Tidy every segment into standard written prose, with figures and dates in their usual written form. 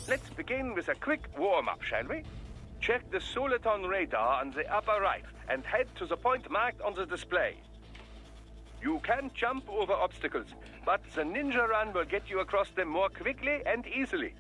Let's begin with a quick warm-up, shall we? Check the Soliton radar on the upper right and head to the point marked on the display. You can jump over obstacles, but the ninja run will get you across them more quickly and easily.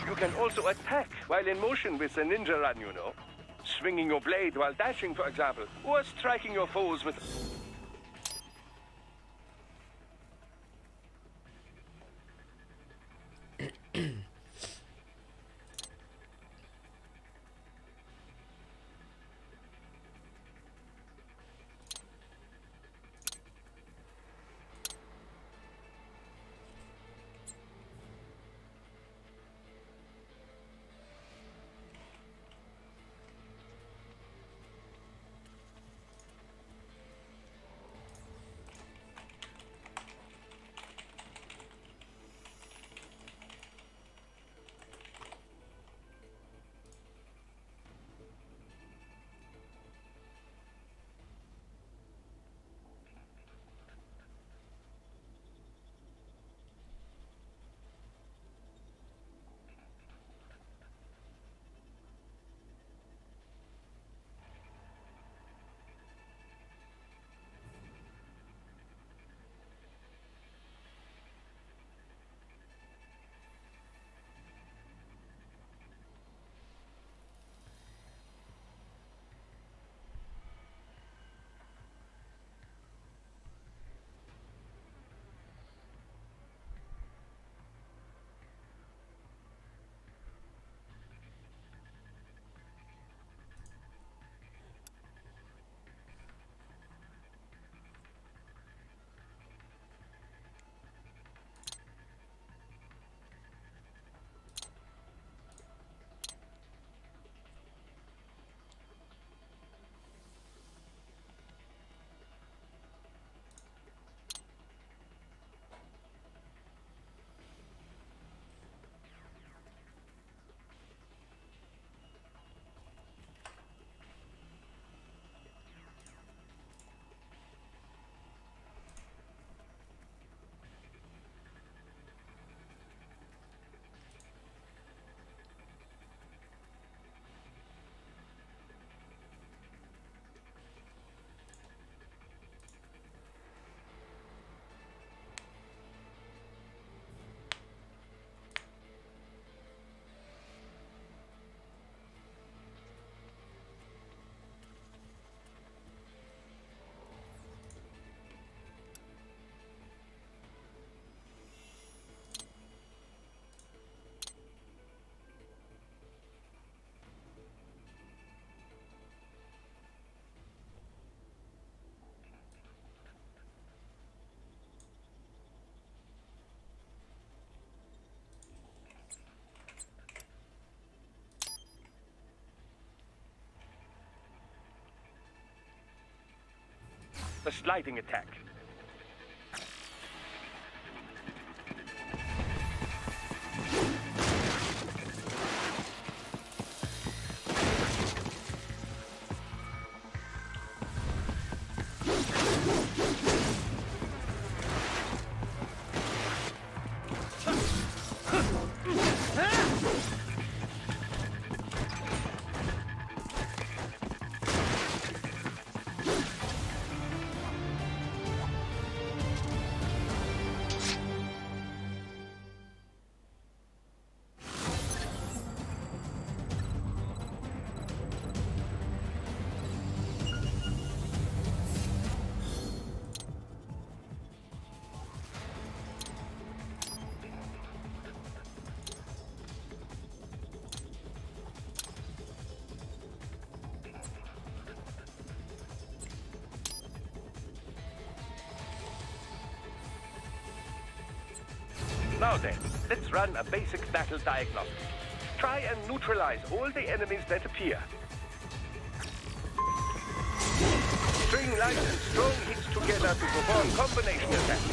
You can also attack while in motion with the ninja run, you know. Swinging your blade while dashing, for example, or striking your foes with... The sliding attack. Now then, let's run a basic battle diagnostic. Try and neutralize all the enemies that appear. String light and strong hits together to perform combination attacks.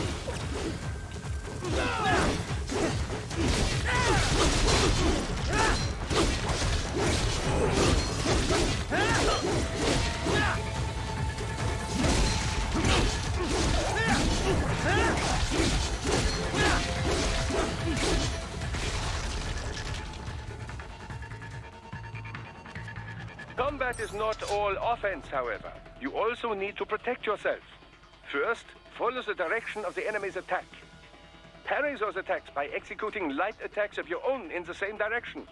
Combat is not all offense, however. You also need to protect yourself. First, follow the direction of the enemy's attack. Parry those attacks by executing light attacks of your own in the same direction.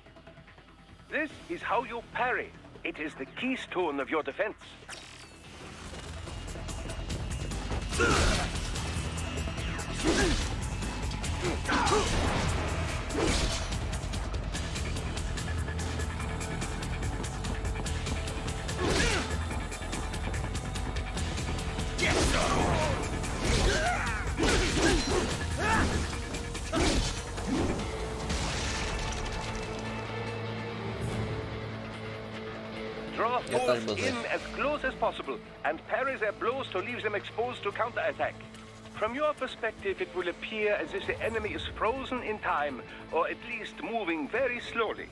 This is how you parry. It is the keystone of your defense. Draw foes in as close as possible and parry their blows to leave them exposed to counterattack. From your perspective, it will appear as if the enemy is frozen in time, or at least moving very slowly.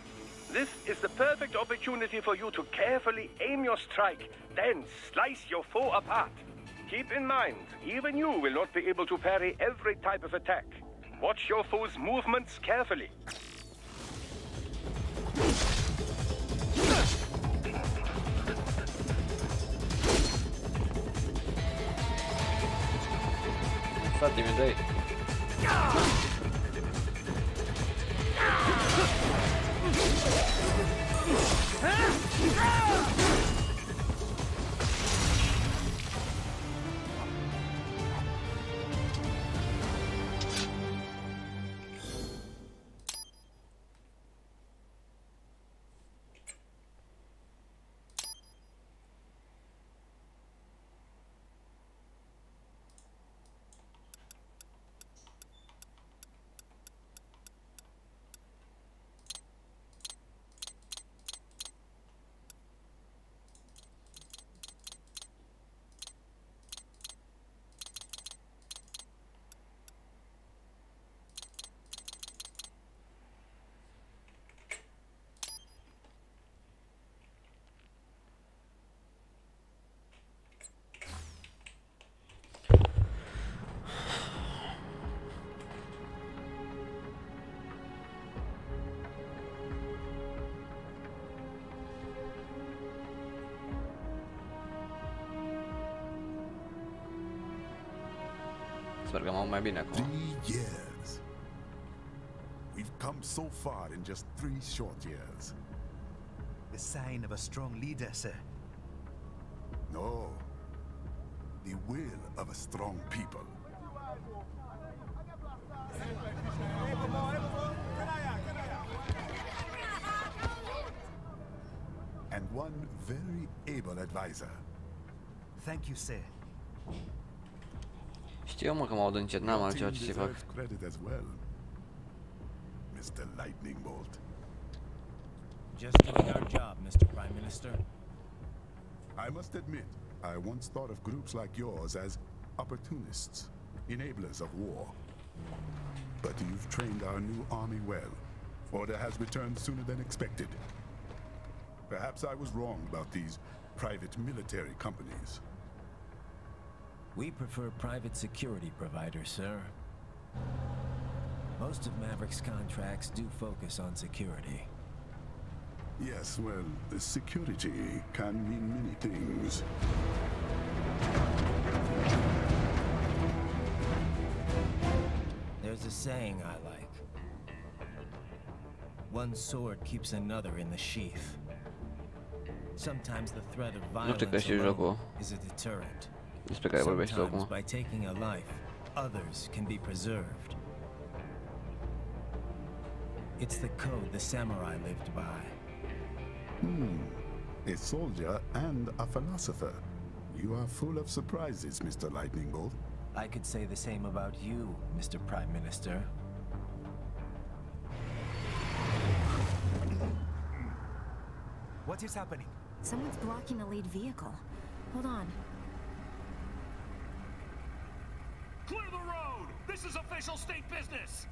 This is the perfect opportunity for you to carefully aim your strike, then slice your foe apart. Keep in mind, even you will not be able to parry every type of attack. Watch your foe's movements carefully. Infatti mi dai. Spergăm mai bine acum. 3 years. We've come so far in just 3 short years. The sign of a strong leader, sir. No. The will of a strong people. And one very able advisor. Thank you, sir. Știu, mă, că m-au încet, n-am altceva ce să fac. Credit as well, Mr. Lightning Bolt. Just doing our job, Mr. Prime Minister. I must admit, I once thought of groups like yours as opportunists, enablers of war. But you've trained our new army well. Order has returned sooner than expected. Perhaps I was wrong about these private military companies. We prefer private security providers, sir. Most of Maverick's contracts do focus on security. Yes, well, security can mean many things. There's a saying I like. One sword keeps another in the sheath. Sometimes the threat of violence alone is a deterrent. Despre care vorbești tu Sometimes acum. by taking a life, others can be preserved. It's the code the samurai lived by. A soldier and a philosopher. You are full of surprises, Mr. Lightning Bolt. I could say the same about you, Mr. Prime Minister. What is happening? Someone's blocking the lead vehicle. Hold on. Clear the road! This is official state business!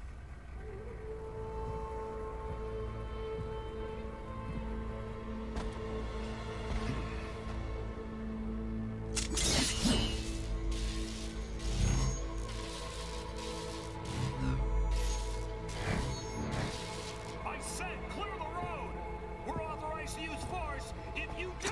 I said clear the road! We're authorized to use force if you do!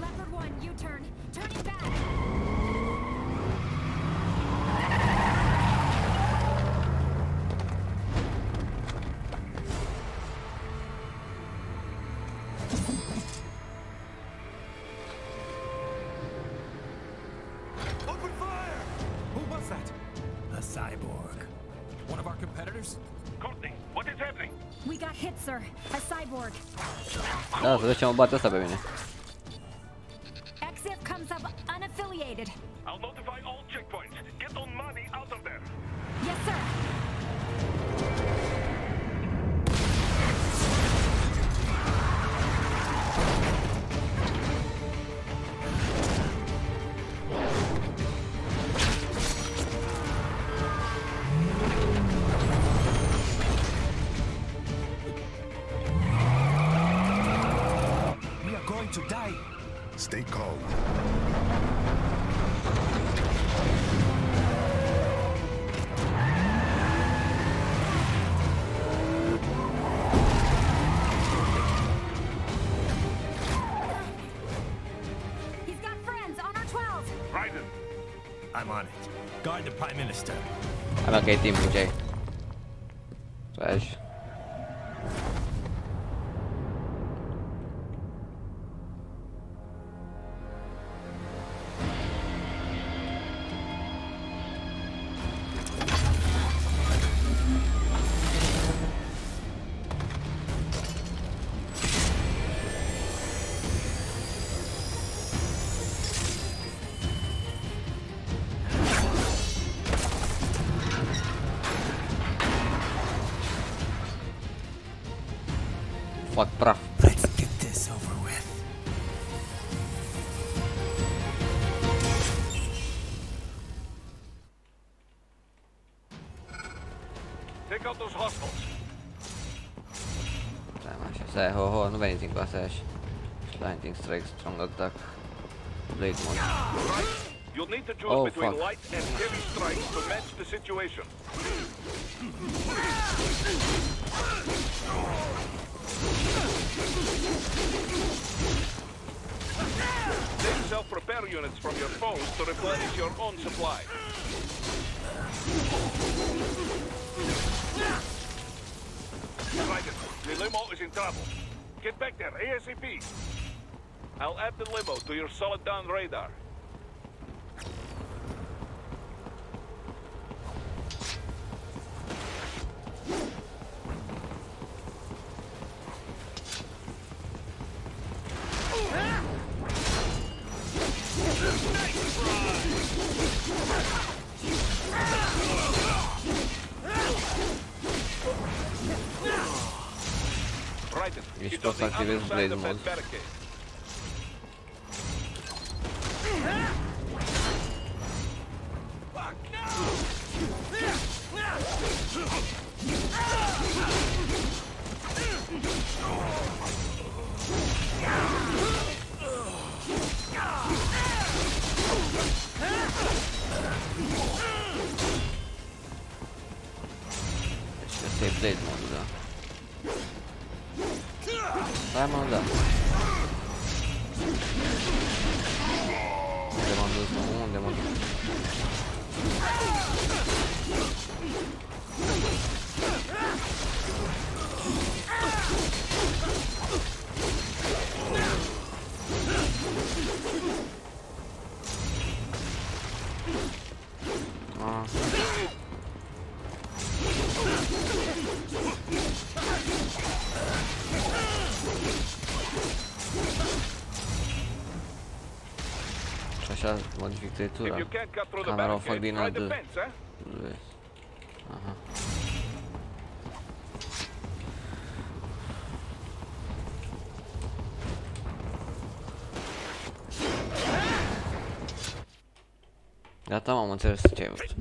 Leopard 1, U-turn. Turning back. Open fire! Who was that? A cyborg. One of our competitors? Courtney, what is happening? We got hit, sir. A cyborg. Da, să ducem o bate asta pe mine. Exif comes up unaffiliated. I'll notify all checkpoints. Get on money out of there. Yes, sir. We are going to die. Stay calm. He's got friends on our 12. Raiden, I'm on it. Guard the Prime Minister. Avea că e timpul ce ai. Tragi. Fac praf. Let's get this over with. take out those hostiles. Stai mă, așa, stai, ho, nu veniți încă astea și Lightning Strike, Strong Attack, Blade Mode. You'll need to choose Oh, between fuck. light and heavy strikes to match the situation. Take self-repair units from your foes to replenish your own supply. Right, the limo is in trouble. Get back there, ASAP. I'll add the limo to your solid down radar. Right, Ești it's on tot să the other activezi side Blade of that Mode. barricade. Deci ăsta e Blade Mode, da. Hai mă, da. Unde m-am dus, mă? Unde m-am dus? așa modific If trăitura. you can't cut through the Camera o fac barricade, din try AD. the fence, huh? Vezi. Aha. Gata, m-am înțeles ce ai vrut.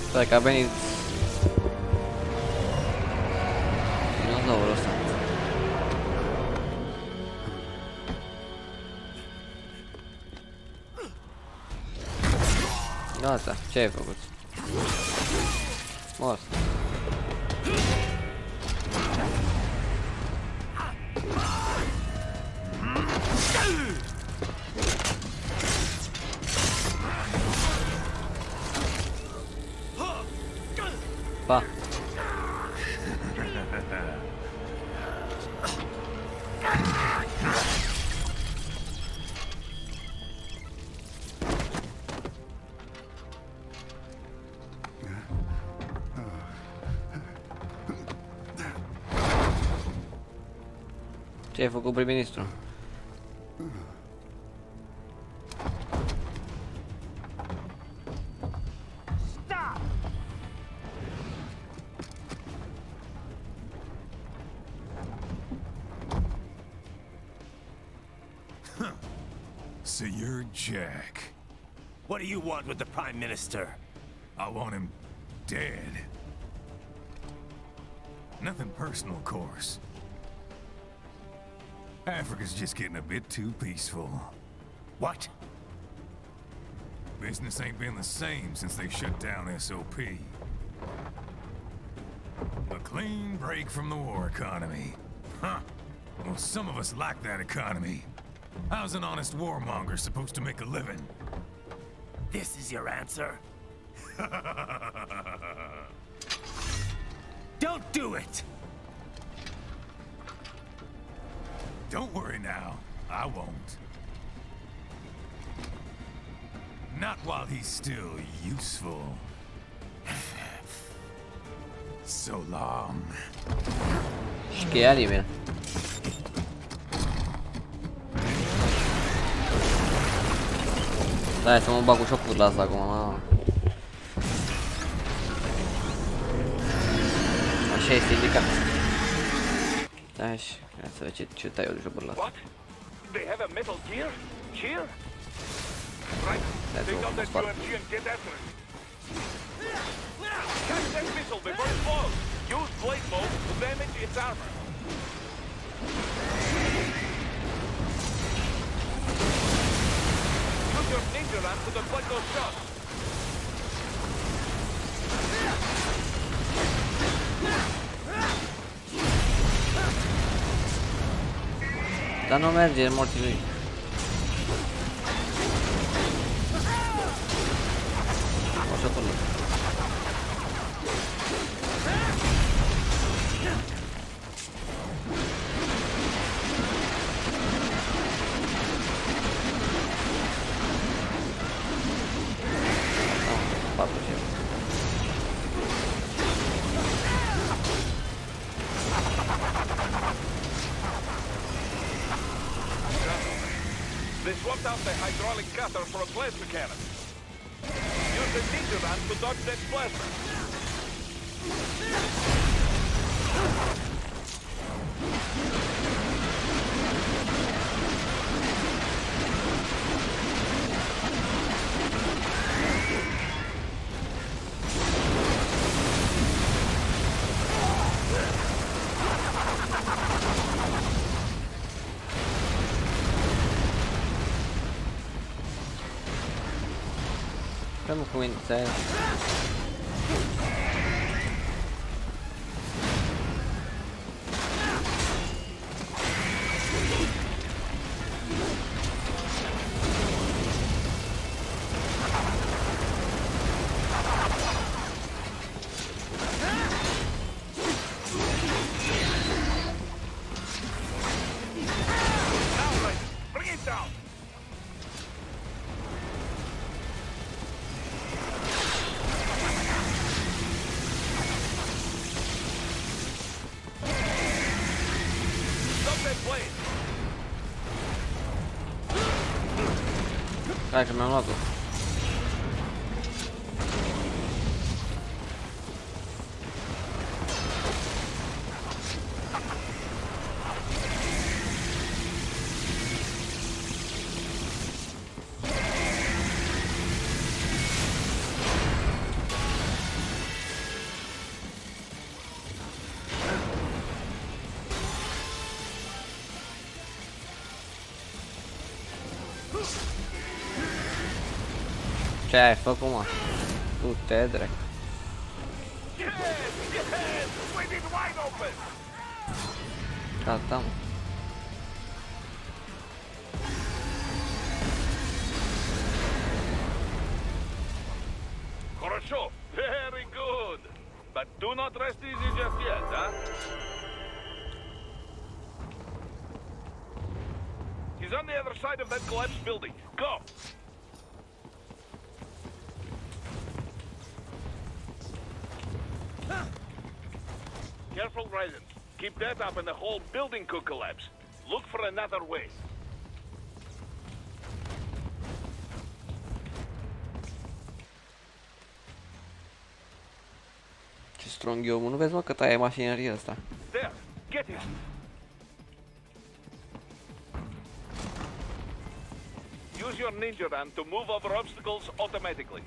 Stai că a venit dinozaurul ăsta. Gata, ce ai făcut? Mort. Pa. Ce ai făcut, prim-ministru? So you're Jack. What do you want with the Prime Minister? I want him dead. Nothing personal, of course. Africa's just getting a bit too peaceful. What? Business ain't been the same since they shut down SOP. A clean break from the war economy. Huh. Well, some of us like that economy. How's an honest warmonger supposed to make a living? This is your answer? Don't do it! Don't worry now. I won't. Not while he's still useful. So long. Șchiarii mele. Da, să mă bag cu șocul la asta acum, mă. Așa este indicat. Da, și hai să vezi ce tai eu de șocul la asta. What? They have a metal gear? Cheer? Right. Take out that UMG and get after it. Catch that missile before it falls. Use blade bolt to damage its armor. Use your ninja lamp to deflect those shots. Dar nu merge, morții lui. O să pun. They swapped out the hydraulic cutter for a plasma cannon. Use the ninja lamp to dodge that plasma. Vamos com ele, sério. that plane. Hai că mi-am luat-o. Ce ai făcut, mă? Tu te drept. Yes, yes, with it wide open. Gata, mă. Хорошо, very good. But do not rest easy just yet, huh? He's on the other side of that collapsed building. Go! Careful, Raiden. Keep that up and the whole building could collapse. Look for another way. Ce strong e omul, nu vezi, mă, că taie mașinăria asta. There, get him. Use your ninja ram to move over obstacles automatically.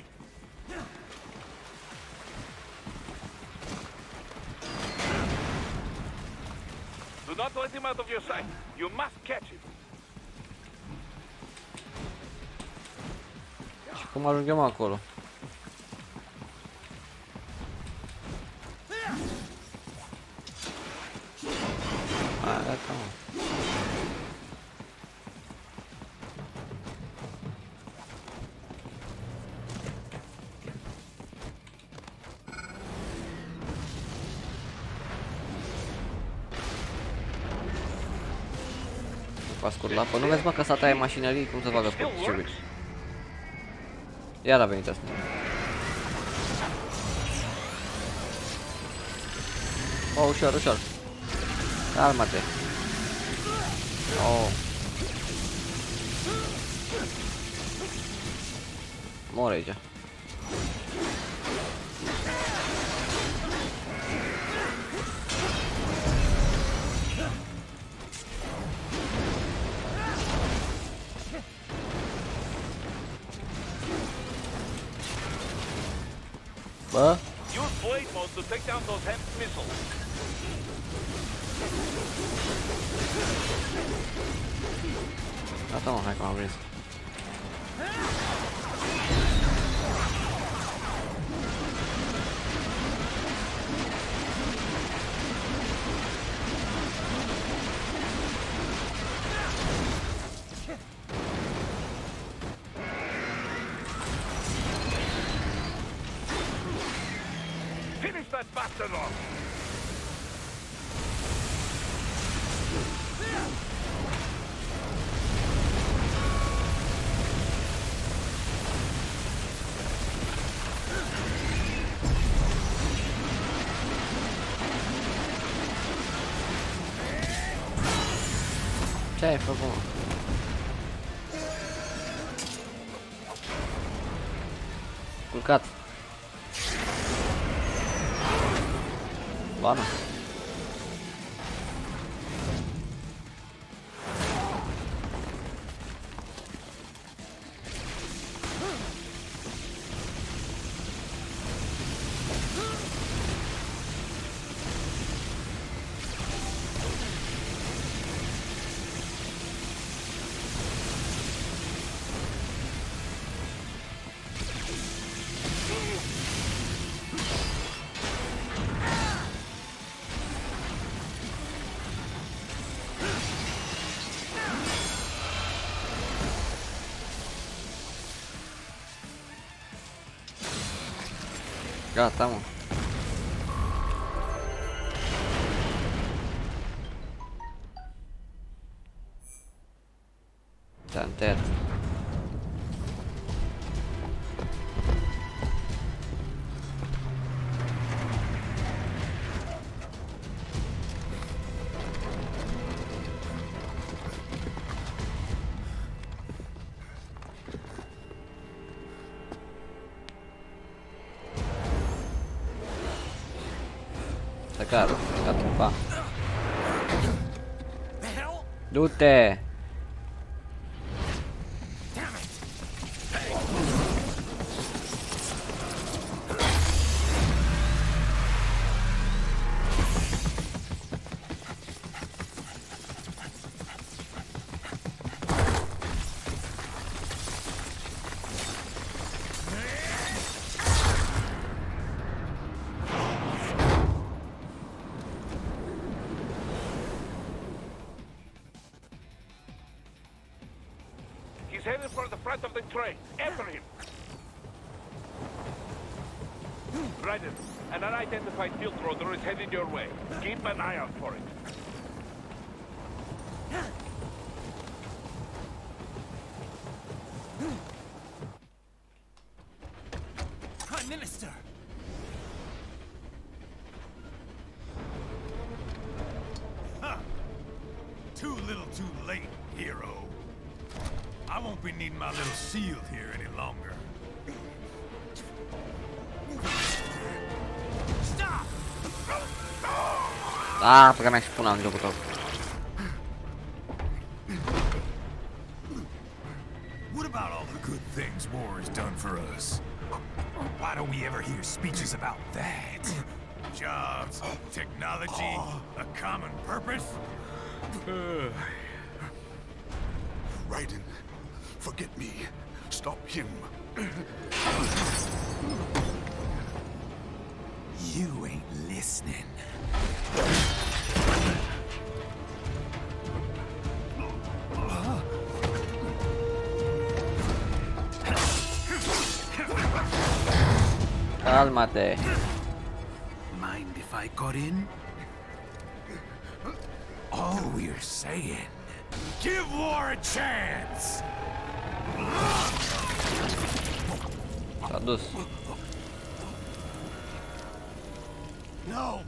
Do not let him out of your sight. You must catch him. Și cum ajungem acolo? A, gata, mă. Pascur la apă. Nu vezi, mă, că s-a taie mașinării, cum să facă ce. Iar a venit asta. Oh, ușor, ușor. Calma-te. Oh. Mor aici. Bă? Use blade mode to take down those HEMS missiles. Gata, mă, hai că m-am prins. Finish that bastard off. Ce ai făcut, mă? Culcat. Ba, nu. Gata, mă. Te-am tăiat. chiar, gata, pa. Du-te! He's headed for the front of the train. After him. Raiden, an unidentified field roader is headed your way. Keep an eye out for it. Prime Minister! Huh. Too little too late, hero. I won't be needing my little shield here any longer. Stop! Ah, perché mi spunam gioco troppo. What about all the good things war has done for us? Why don't we ever hear speeches about that? Jobs, technology, a common purpose? Raiden, forget me. Stop him. You ain't listening. Cálmate. Mind if I got in? All we're saying, give war a chance! S-a dus. No!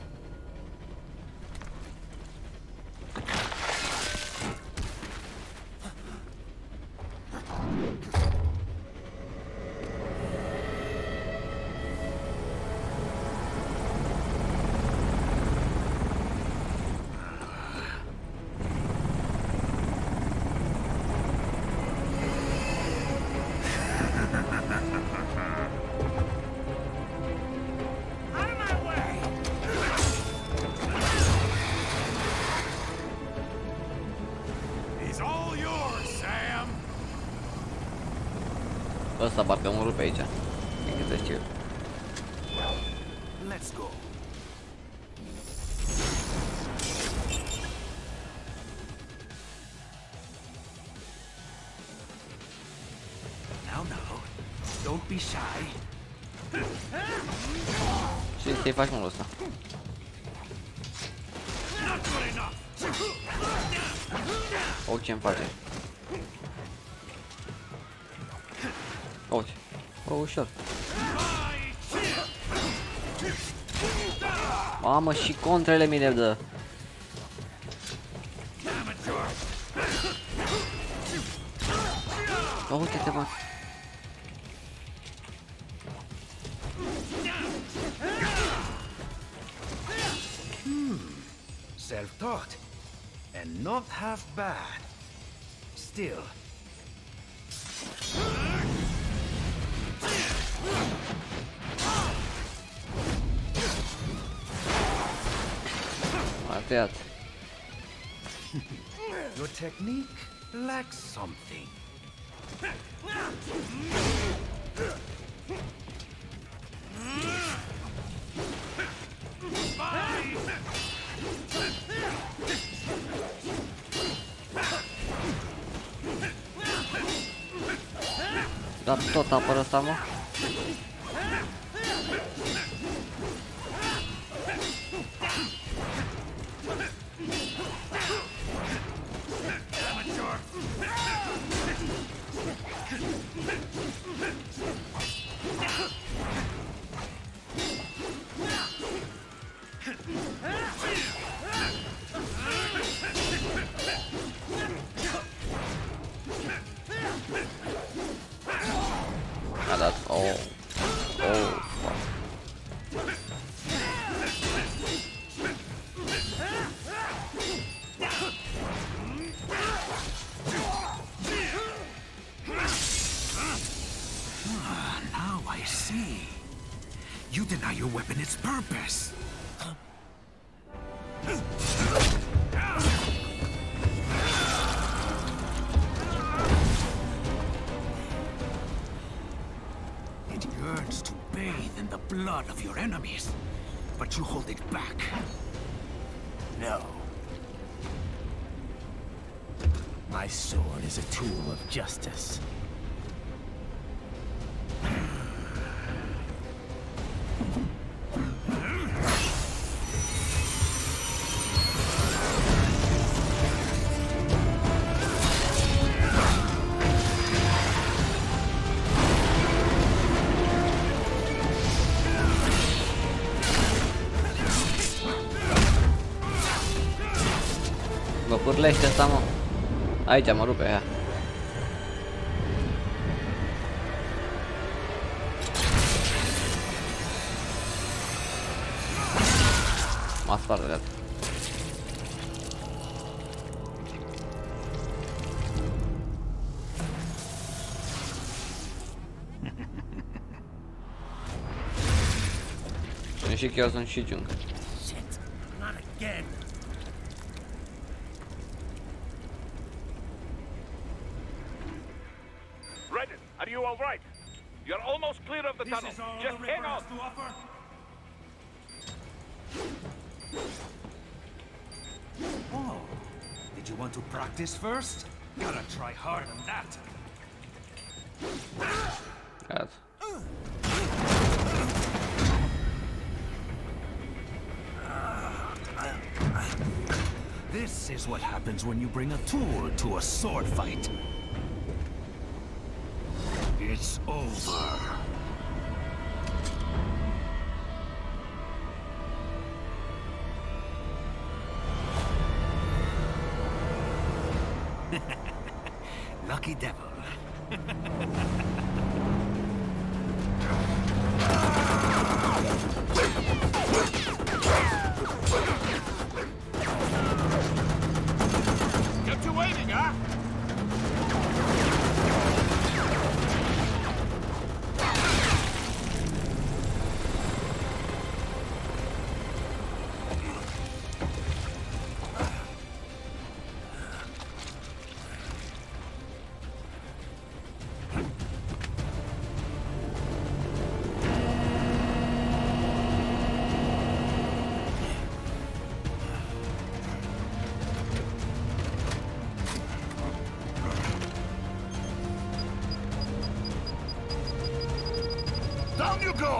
Ăsta parcă mă rupe aici. Din câte știu. Let's go. Now, don't be shy. Și ce-i faci mă ăsta? O, ce-mi face? Uite, ușor. Mamă, și contrele mi le dă. Uite-te, mă. Self-taught, and not half bad. Still. Tăiat. Your technique lacks something. Dar tot apără ăsta, mă? A dat, oh. deny your weapon its purpose. It yearns to bathe in the blood of your enemies, but you hold it back. No. My sword is a tool of justice. Loppurilles ya estamos. Ahí ya me lo pega. Más tarde. Jeśli są sieciąg. Shit, not again. Reddit, are you all right? You're almost clear of the tunnel. Just hang on. Oh, did you want to practice first? Gotta try hard on that. God. This is what happens when you bring a tool to a sword fight. It's over. Lucky devil. Kept you waiting, huh? Down you go!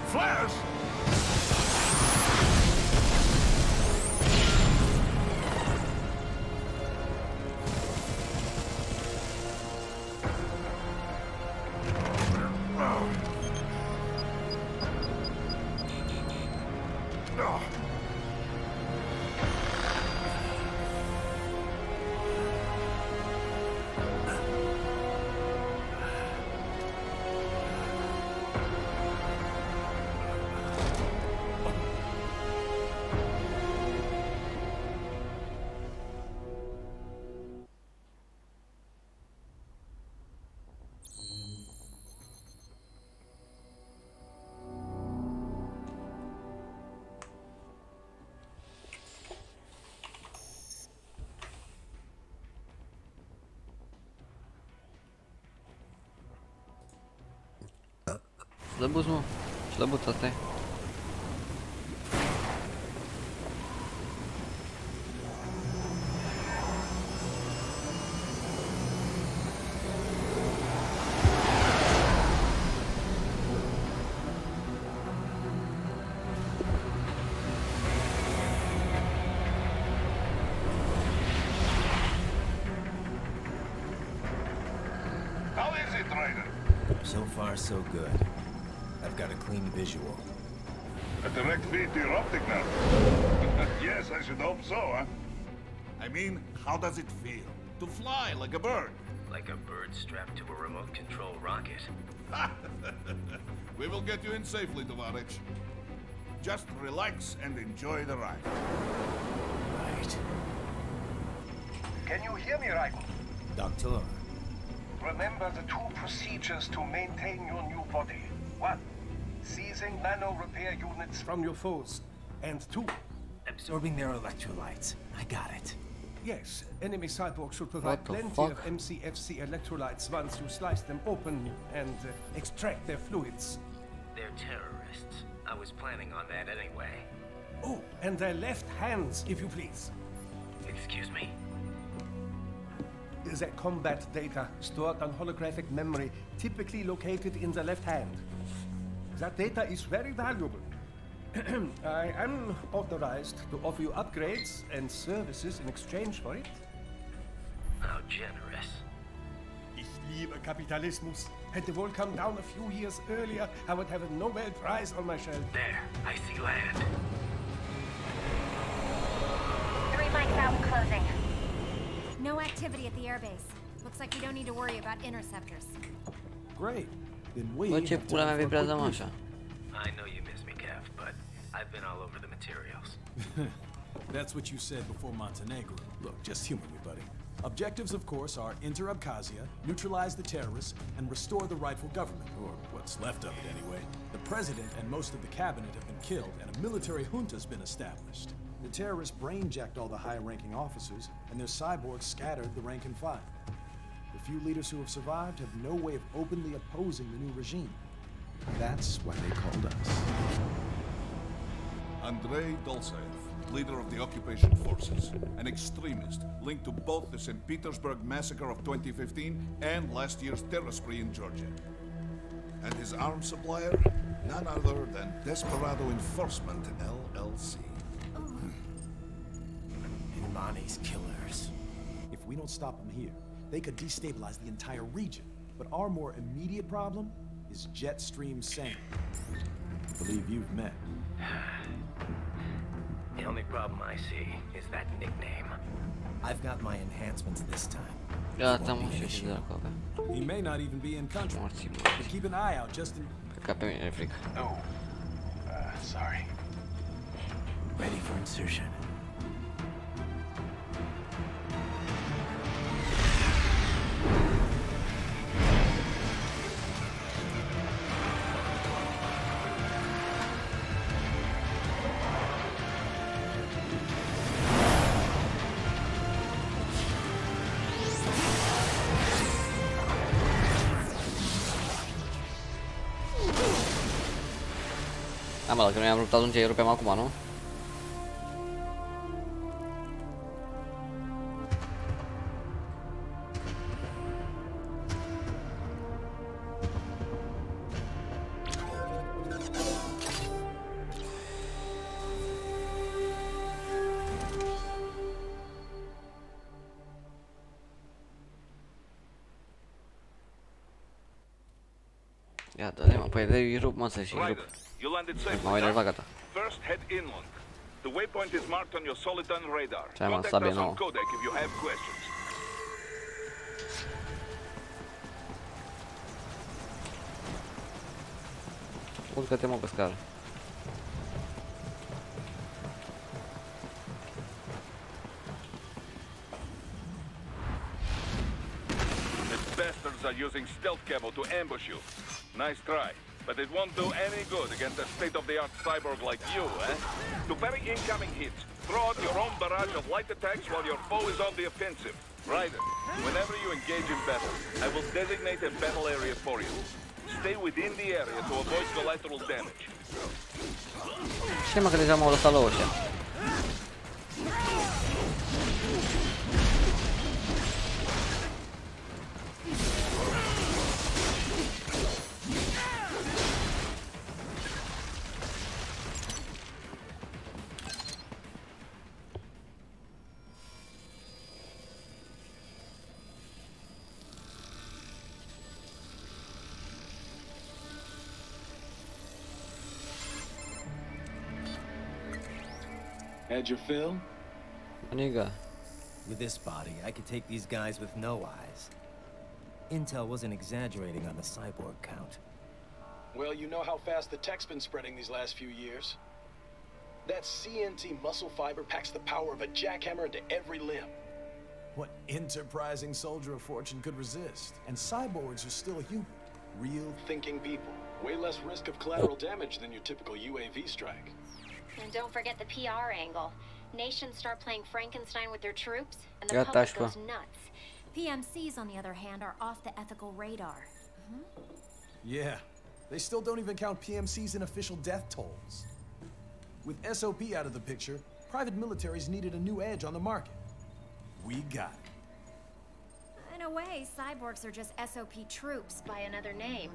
Flares! Zlebuz mu. Zlebutate. How is it, Ryder? So far, so good. I've got a clean visual. A direct feed to your optic nerve. Yes, I should hope so, huh? I mean, how does it feel? To fly like a bird? Like a bird strapped to a remote control rocket. We will get you in safely, Tovarich. Just relax and enjoy the ride. Right. Can you hear me, Ryder? Doctor. Remember the two procedures to maintain your new body. 1. Seizing nano repair units from your foes. And 2. Absorbing their electrolytes. I got it. Yes, enemy cyborgs should provide plenty of MCFC electrolytes once you slice them open and extract their fluids. They're terrorists. I was planning on that anyway. Oh, and their left hands, if you please. Excuse me? The combat data stored on holographic memory, typically located in the left hand. That data is very valuable. I am authorized to offer you upgrades and services in exchange for it. How generous. Ich liebe Kapitalismus. Had the world come down a few years earlier, I would have a Nobel Prize on my shelf. There, I see land. 3 mics out and closing. No activity at the airbase. Looks like we don't need to worry about interceptors. Great. Then we Bă, ce pula mea vibrează mă așa? I know you miss me, Kev, but I've been all over the materials. That's what you said before Montenegro. Look, just humor me, buddy. Objectives, of course, are enter Abkhazia, neutralize the terrorists, and restore the rightful government, or what's left of it anyway. The president and most of the cabinet have been killed, and a military junta's been established. The terrorists brain-jacked all the high-ranking officers, and their cyborgs scattered the rank and file. The few leaders who have survived have no way of openly opposing the new regime. That's why they called us. Andrei Dolzaev, leader of the occupation forces, an extremist linked to both the St. Petersburg massacre of 2015 and last year's terror spree in Georgia. And his arms supplier? None other than Desperado Enforcement, LLC. Money's killers. If we don't stop them here, they could destabilize the entire region. But our more immediate problem is Jetstream Sane. I believe you've met. The only problem I see is that nickname. I've got my enhancements this time. Gata, muszę się zakować. He may not even be in country. But keep an eye out just in... Cred că pe mine frică. Oh. Sorry. Ready for insertion. Mă, dacă nu i-am rupt atunci, îi rupem acum, nu? Ia, dă-le, mă, păi de-i rup, mă, să-și rup. You landed safely. Mă, uite, gata. First, head inland. The waypoint is marked on your Soliton radar. Ce-ai, mă, Contact sabie us on nouă. codec if you have questions. Urcă-te, mă, pe scară. The bastards are using stealth camo to ambush you. Nice try. But it won't do any good against a state-of-the-art cyborg like you, eh? To parry incoming hits, throw out your own barrage of light attacks while your foe is on the offensive. Raiden, whenever you engage in battle, I will designate a battle area for you. Stay within the area to avoid collateral damage. Știi, mă, că deja m-au lăsat la ăștia. Had your fill? Nigga. With this body, I could take these guys with no eyes. Intel wasn't exaggerating on the cyborg count. Well, you know how fast the tech's been spreading these last few years. That CNT muscle fiber packs the power of a jackhammer into every limb. What enterprising soldier of fortune could resist? And cyborgs are still human. Real thinking people. Way less risk of collateral damage than your typical UAV strike. And don't forget the PR angle. Nations start playing Frankenstein with their troops, and the public goes nuts. PMCs, on the other hand, are off the ethical radar. Yeah, they still don't even count PMCs in official death tolls. With SOP out of the picture, private militaries needed a new edge on the market. We got it. In a way, cyborgs are just SOP troops by another name.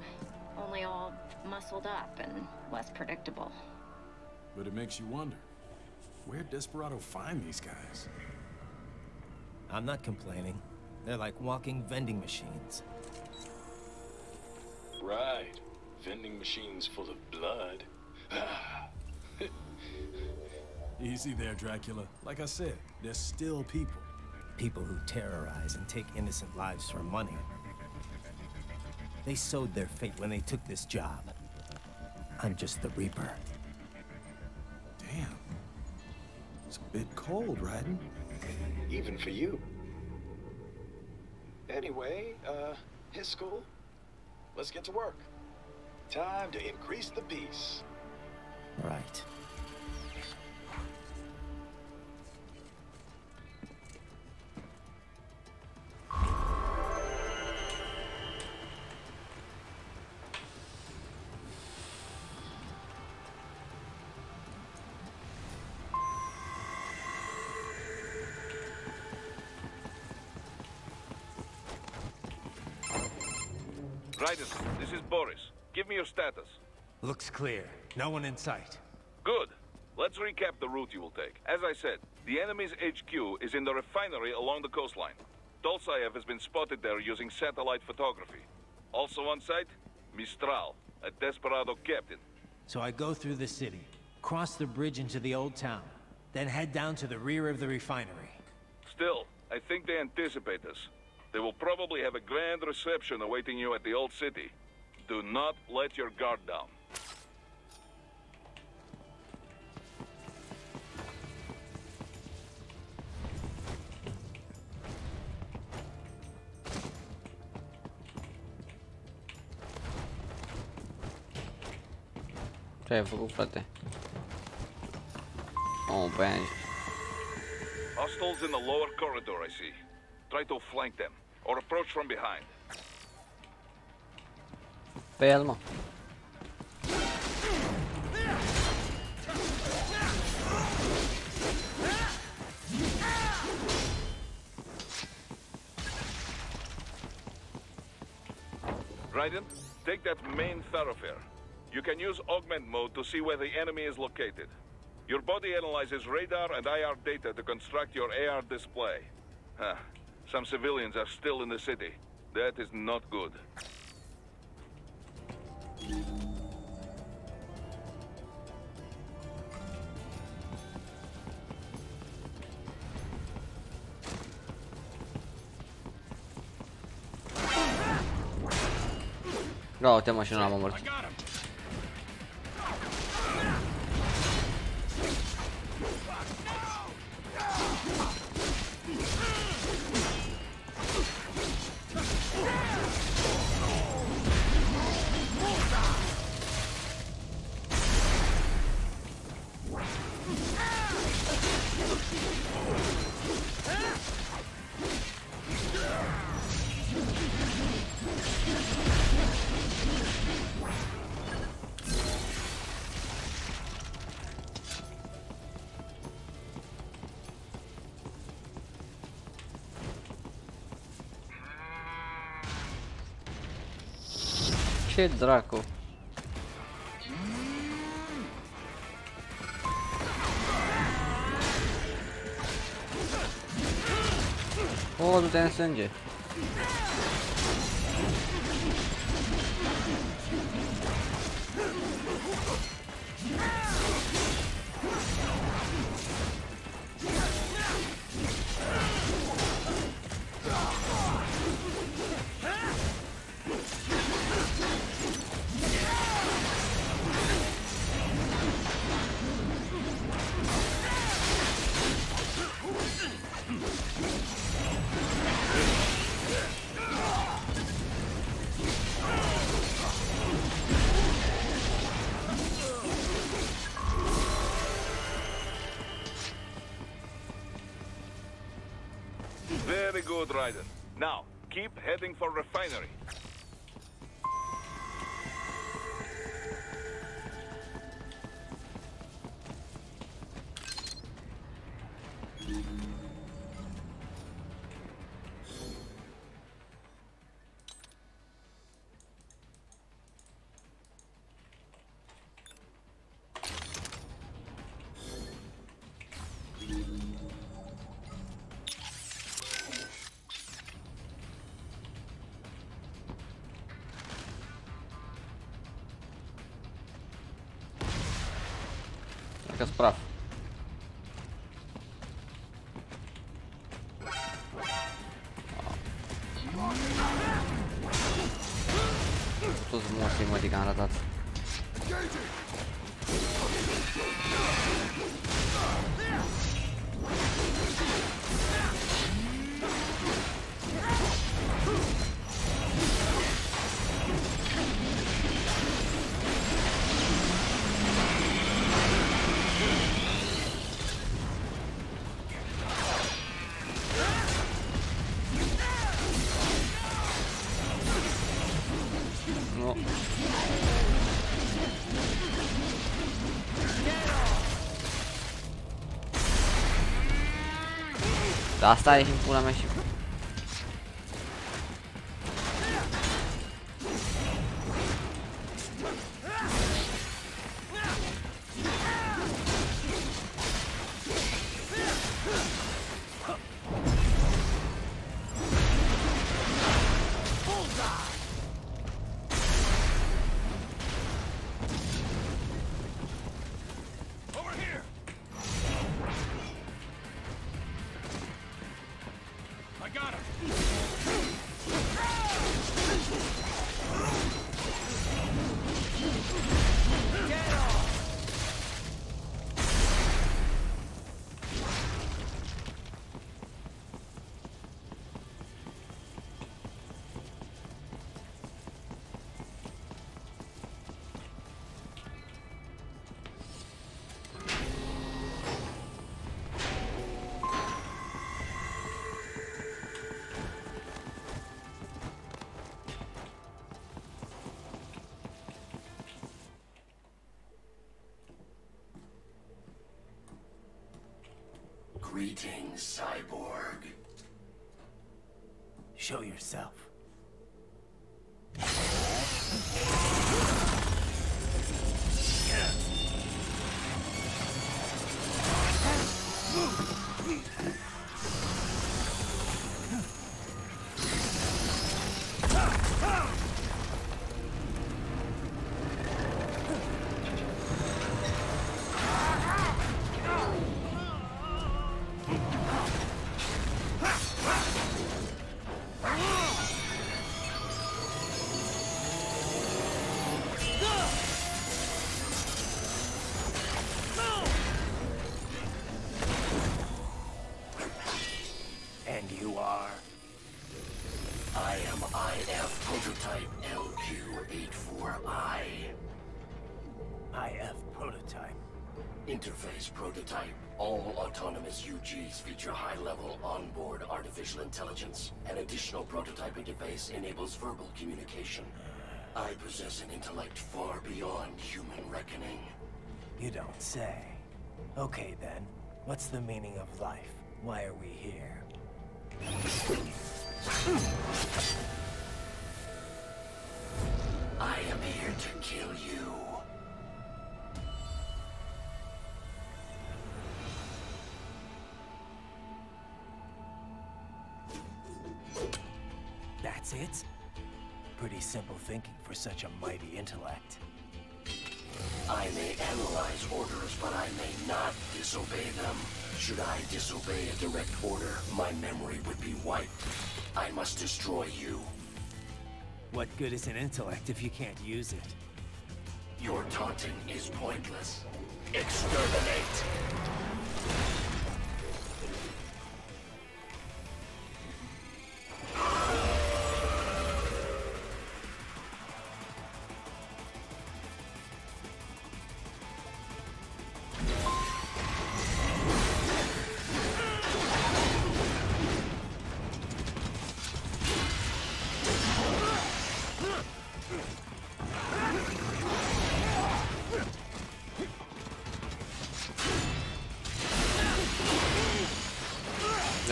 Only all muscled up and less predictable. But it makes you wonder, where'd Desperado find these guys? I'm not complaining. They're like walking vending machines. Right. Vending machines full of blood. Easy there, Dracula. Like I said, they're still people. People who terrorize and take innocent lives for money. They sowed their fate when they took this job. I'm just the Reaper. Damn. It's a bit cold, Raiden. Even for you. Anyway, his school. Let's get to work. Time to increase the peace. Right. Raiden, this is Boris. Give me your status. Looks clear. No one in sight. Good. Let's recap the route you will take. As I said, the enemy's HQ is in the refinery along the coastline. Dolsaev has been spotted there using satellite photography. Also on site, Mistral, a Desperado captain. So I go through the city, cross the bridge into the old town, then head down to the rear of the refinery. Still, I think they anticipate us. They will probably have a grand reception awaiting you at the old city. Do not let your guard down. Ce ai făcut, frate? Oh, pe aia. Hostiles in the lower corridor, I see. Try to flank them, or approach from behind. Pe el, mă. Raiden, take that main thoroughfare. You can use augment mode to see where the enemy is located. Your body analyzes radar and IR data to construct your AR display. Huh. Some civilians are still in the city. That is not good. Da, uite mă, și nu l-am omorât. Ce dracu? O, du-te în sânge. Very good, Raiden. Now, keep heading for refinery. Spraw. Tu zmusím magicán ratat. De asta e și în pula mea și... Greetings, cyborg. Show yourself. Interface prototype. All autonomous UGs feature high-level onboard artificial intelligence. An additional prototype interface enables verbal communication. I possess an intellect far beyond human reckoning. You don't say. Okay then, what's the meaning of life? Why are we here? I am here to kill you. That's it? Pretty simple thinking for such a mighty intellect. I may analyze orders, but I may not disobey them. Should I disobey a direct order, my memory would be wiped. I must destroy you. What good is an intellect if you can't use it? Your taunting is pointless. Exterminate!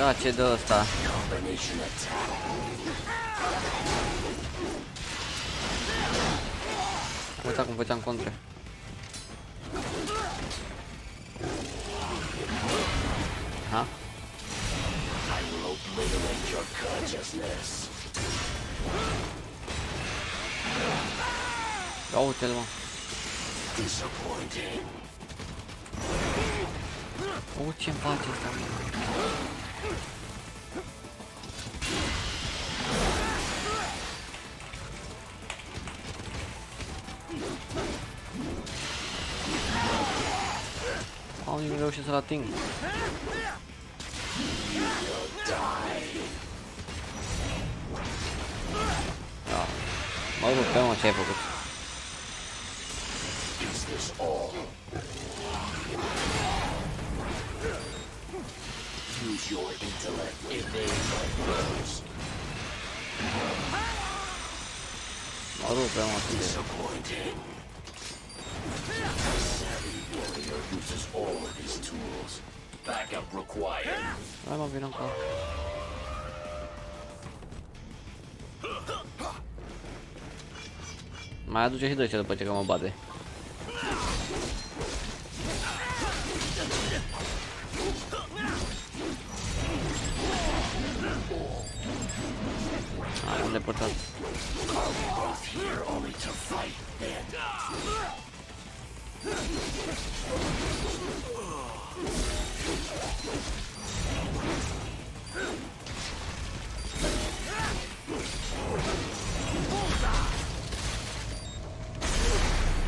Da, ce dă ăsta? Uita cum făceam contre. Aha. Ia uite-l, mă. Ce-mi face ăsta, mă? Nu reușesc să-l ating. Da. Mă rup, pe mă, ce ai făcut? Use your intellect, evade my blows. Mă rup, pe mă, disappointing. Savvy warrior uses all of his tools. Backup required. Hai mă, vină încă. Mai aduce și de după ce că mă bate. Hai, unde portat?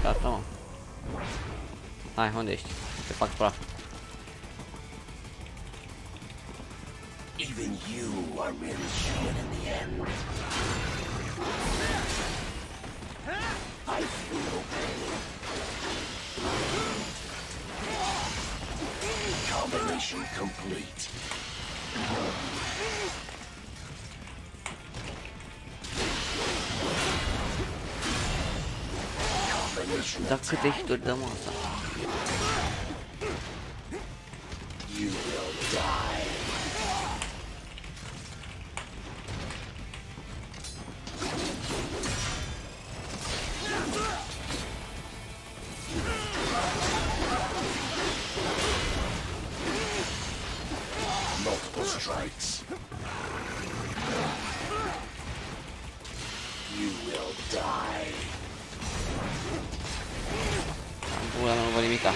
Gata, mă. Hai, unde ești? Te fac praf. Even you are merely human in the end. I feel no pain. Combination complete. Dar câte hituri dăm asta? You will die. Multiple strikes. You will die. Pula, nu văd nimica.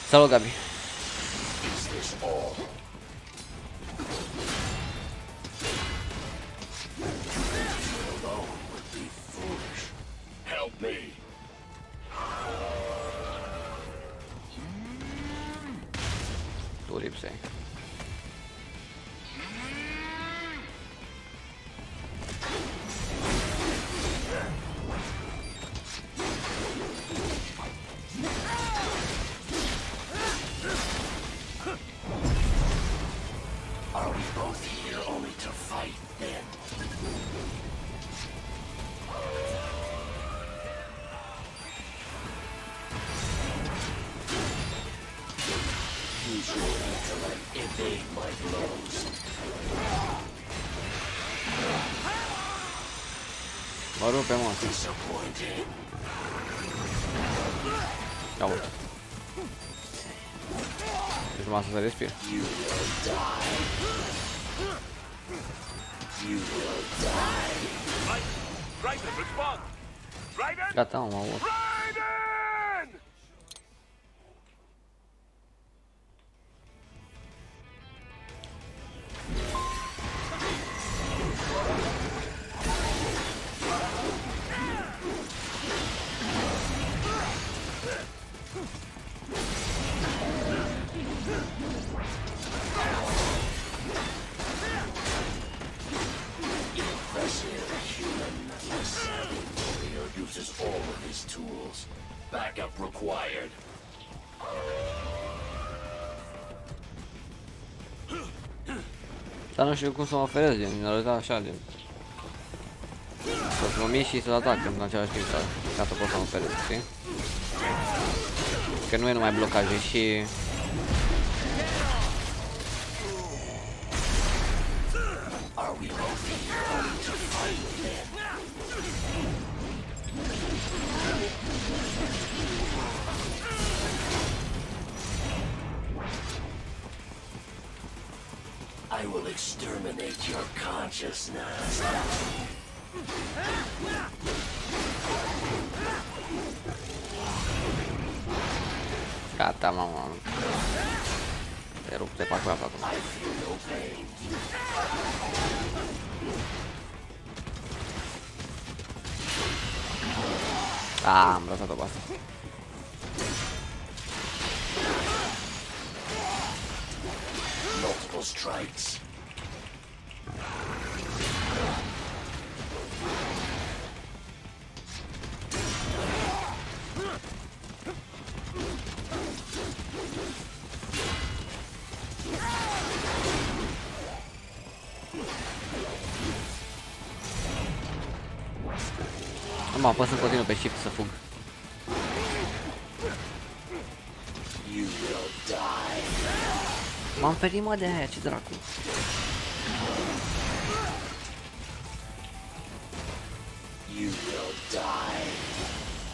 Salut, Gabi. Is this all? Alone would be foolish. Help me. Tu lipsei. Are we both here only to fight then? Use your intellect, evade my blows. Mă rupe, mă. Disappointing. Ia uite. Deci numai să se respir. You will die. You will die. Raiden, respond! Raiden! Gata, mă, mă aud. Raiden! Impressive human. The savvy warrior uses all of his tools. Backup required. Dar nu știu cum să mă oferez, gen, arăta așa, gen. Să mă mișc și să atac în același timp, ca să pot să mă oferez, știi? Că nu e numai blocaje și... we both here to fight then? I will exterminate your consciousness. Gata, mamă. Te rup, te fac apa acum. Am lăsat-o pe asta. Multiple strikes. Mă apăs în continuu pe shift să fug. M-am ferit, mă, de aia, ce dracu.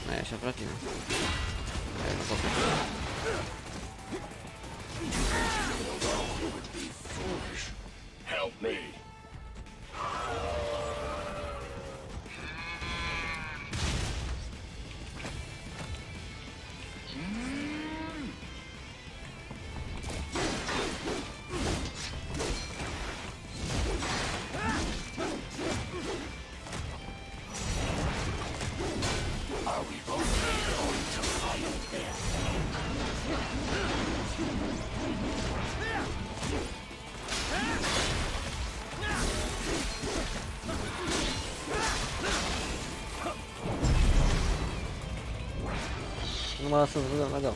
Nu e așa, frate. Nu pot să Help me. Nu mă lasă să dăm, mai dau.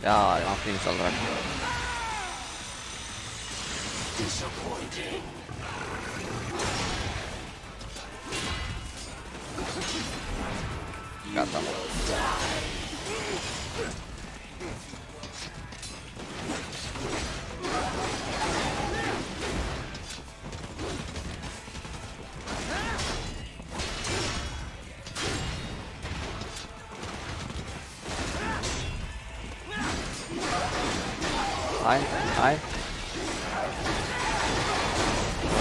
Ia, m-am prins al dracu. Gata, mă. Hai, hai.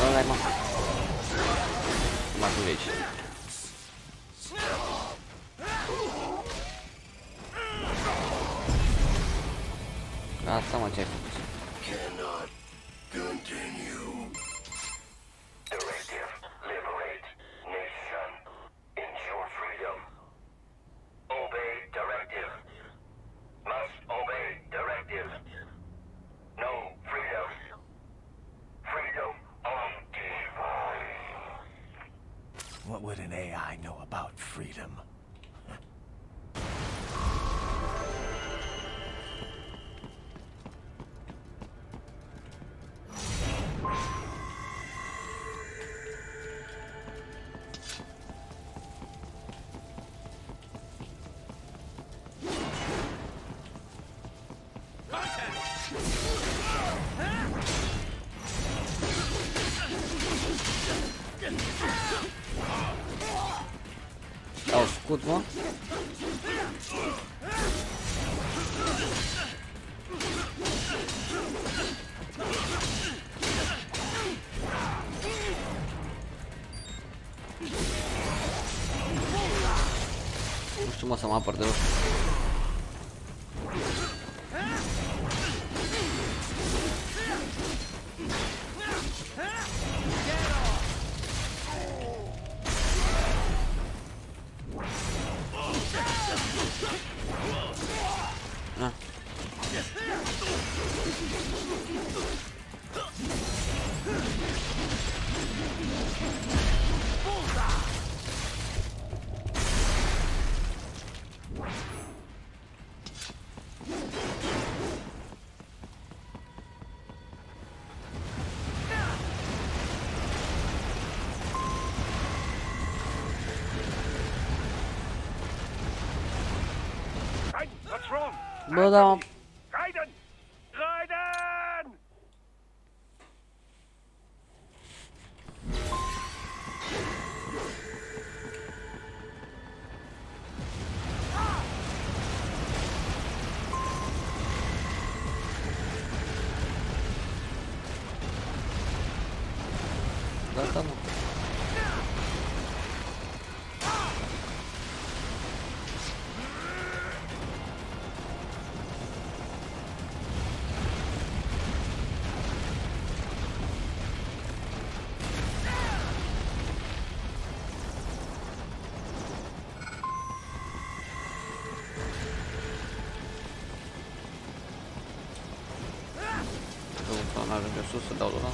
Ăla-i, mă. M-a dus aici. Gata, mă, ce ai făcut? Cannot continue. Directive, liberate nation. Ensure freedom. Obey directive. Must obey directive. No freedom. Freedom on device. What would an AI know about freedom? Au scut, mă. Nu știu, mă, să mă apăr de rău. What's wrong? Bă, da. Raiden! Raiden! Gata, mă. Nu ajunge sus să dau ăla.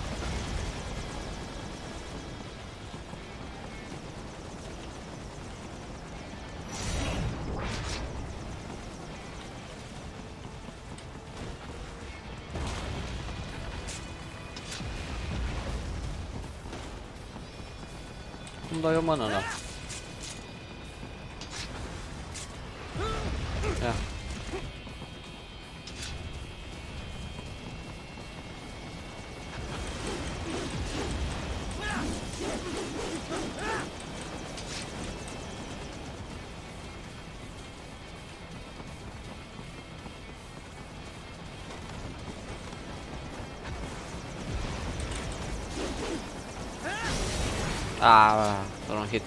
Cum dau eu mână ăla? Ia. Ah, doar un hit.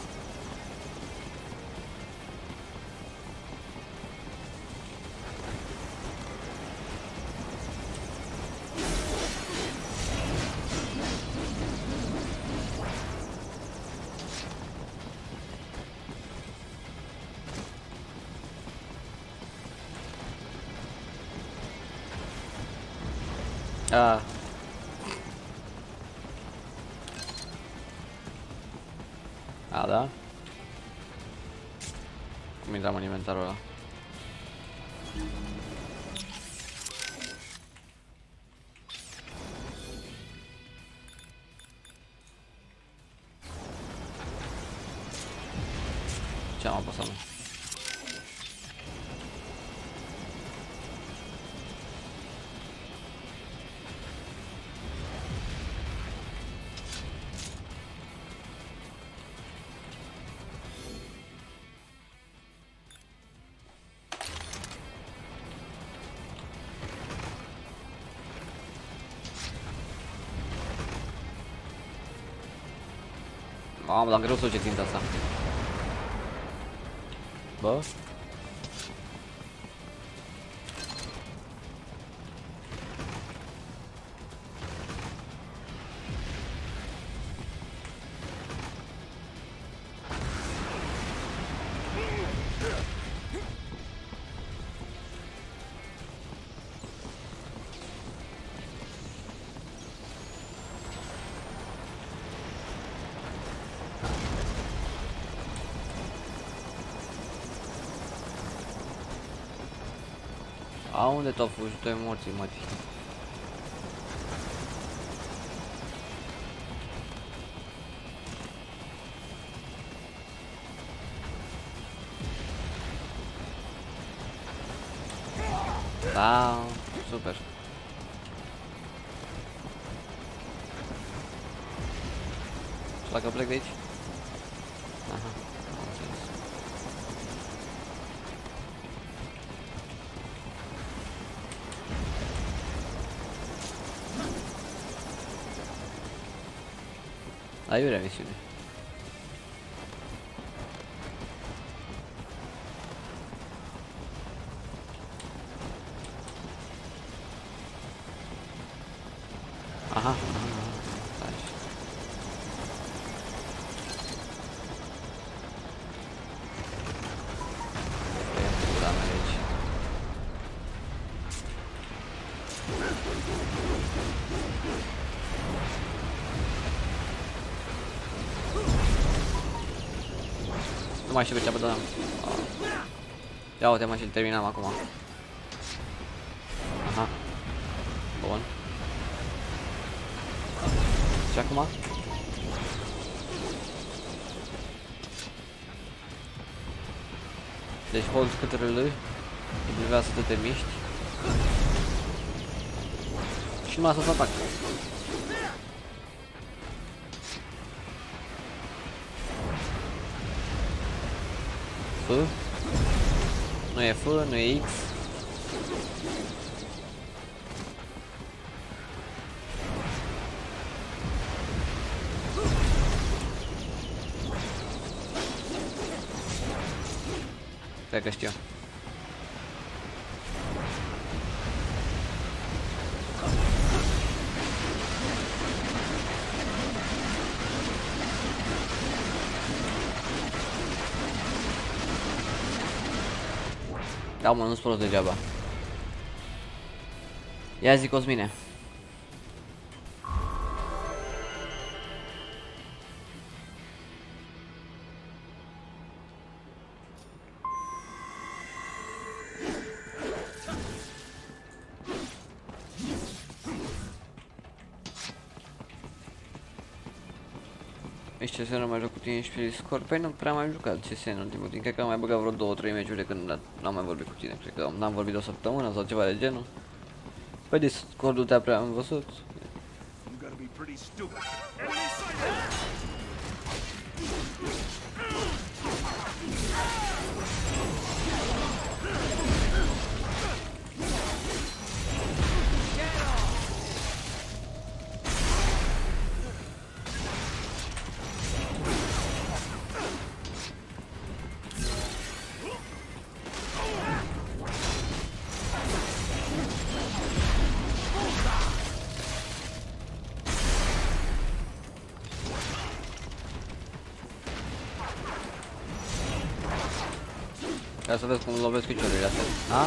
Ah. A, da? Cum intrăm în inventarul ăla? Ce am apăsat? Mamă, dar greu să duce ținta asta. Bă? A, unde t-au fugi? Tu emoții, mătii. Da, super. Și dacă plec de aici? Aha. Aiurea misiune. Aha, stai. Da, aici. Nu mai știu pe ce apăsăm. Ia uite mă, și terminăm acum. Aha. Bun. Și acum? Deci hold Ctrl. Nu vrea să te miști. Și numai să atac. F. Nu e F, nu e X. Cred că știu. Da, mă, nu-ți prost degeaba. Ia zi, Cosmine. CS nu mai joc cu tine și pe Discord? Păi nu prea mai jucat CS în ultimul timp. Cred că am mai băgat vreo 2-3 meciuri de când n-am mai vorbit cu tine. Cred că n-am vorbit de o săptămână sau ceva de genul. Pe Discord-ul te-a prea am văzut. Ia să vezi cum lovesc piciorurile astea. A?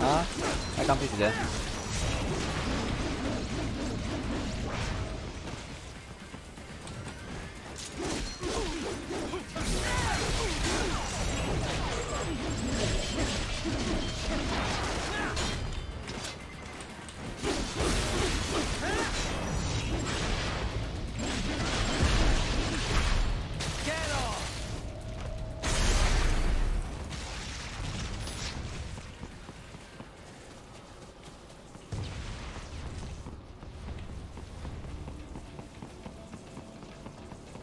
A? Hai că am prins ideea.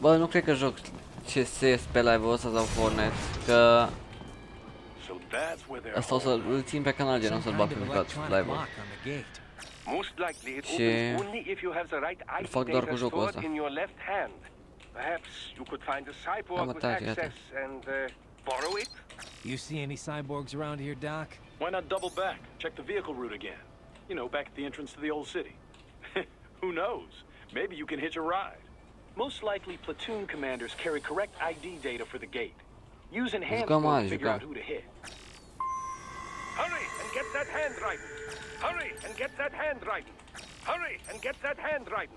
Bă, nu cred că joc CS pe live-ul ăsta sau Fortnite, că asta o să-l țin pe canal, gen o să-l bag pe live-ul. Și îl fac doar cu jocul ăsta. Am atac, iată. You see any cyborgs around here, Doc? Why not double back? Check the vehicle route again. You know, back at the entrance to the old city. Who knows? Maybe you can hitch a ride. Most likely, platoon commanders carry correct ID data for the gate. Use enhanced to figure out who to hit. Hurry and get that hand right. Hurry and get that hand right. Hurry and get that hand right.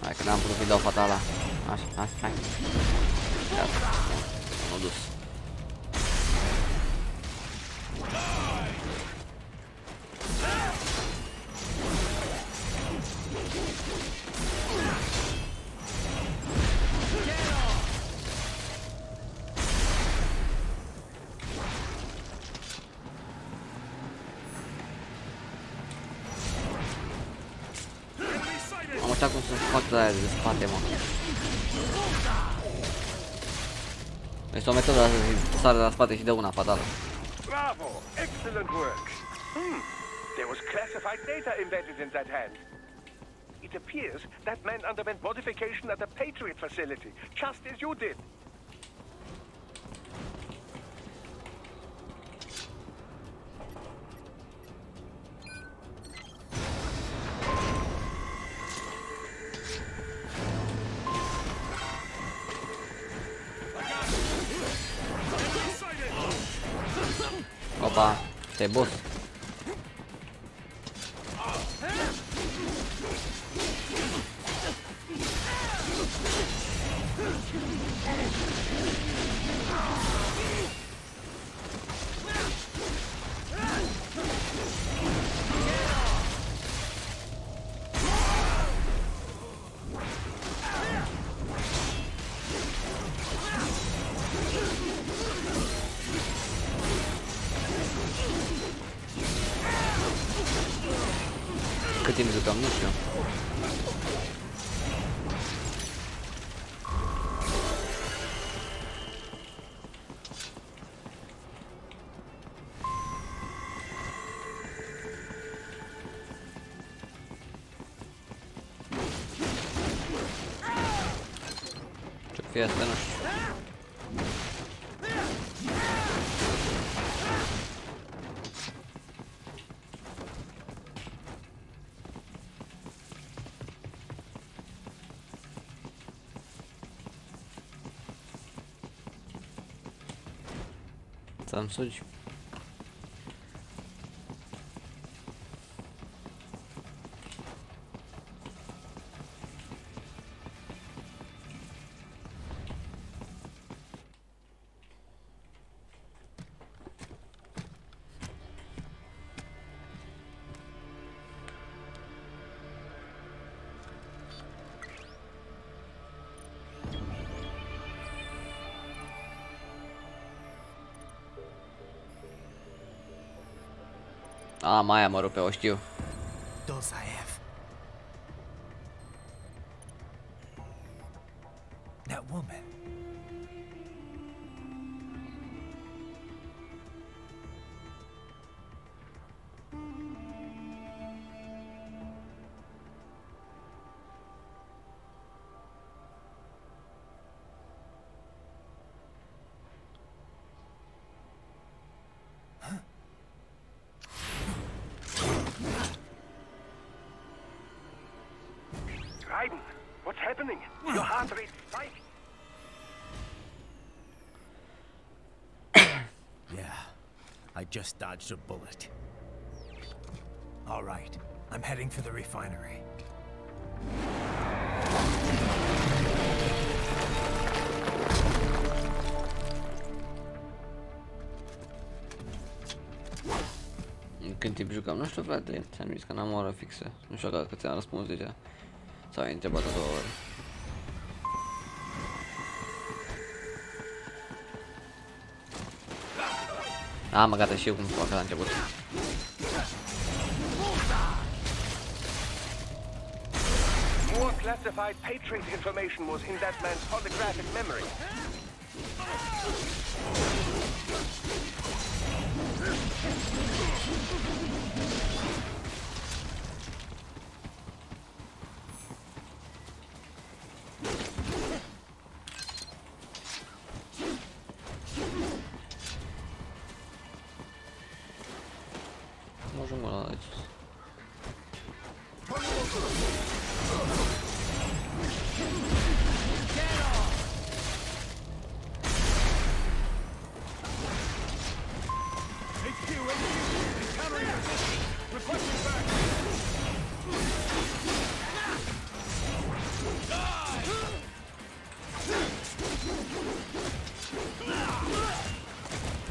Hai că n-am putut să-i dau fatala. Așa, hai. Gata. M-a dus. Am uitat cum să fac de aia de spate, mă. Este o metodă să sare la spate și dă una fatală. Bravo! Excellent work! There was classified data embedded in that hand. It appears that man underwent modification at the Patriot facility, just as you did. Opa, te boss. timp jucăm, nu știu. Ce fie asta, nu știu. Să-mi sugi. A, mai am rupe, o știu. Dozaev. That woman. What's happening? Your heart rate spiked. Yeah, I just dodged a bullet. All right, I'm heading for the refinery. Când timp jucam, nu știu frate, ți-am zis că n-am o oră fixă. Nu știu dacă ți-am răspuns deja. Sau ai întrebat a doua oră. A, mă, gata, și eu cum fac la început. More classified Patriot information was in that man's holographic memory. Можем наладить.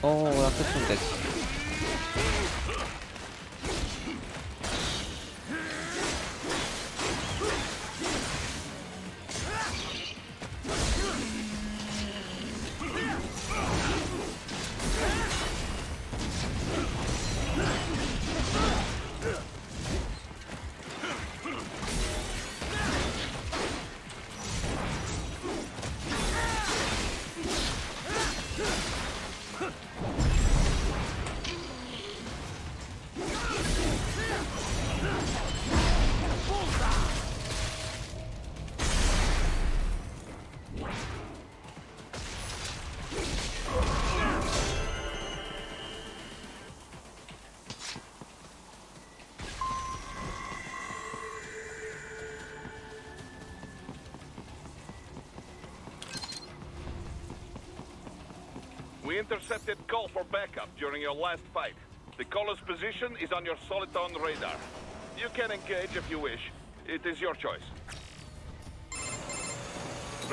Oh, la cât sunteți? We intercepted call for backup during your last fight. The caller's position is on your Soliton radar. You can engage if you wish. It is your choice.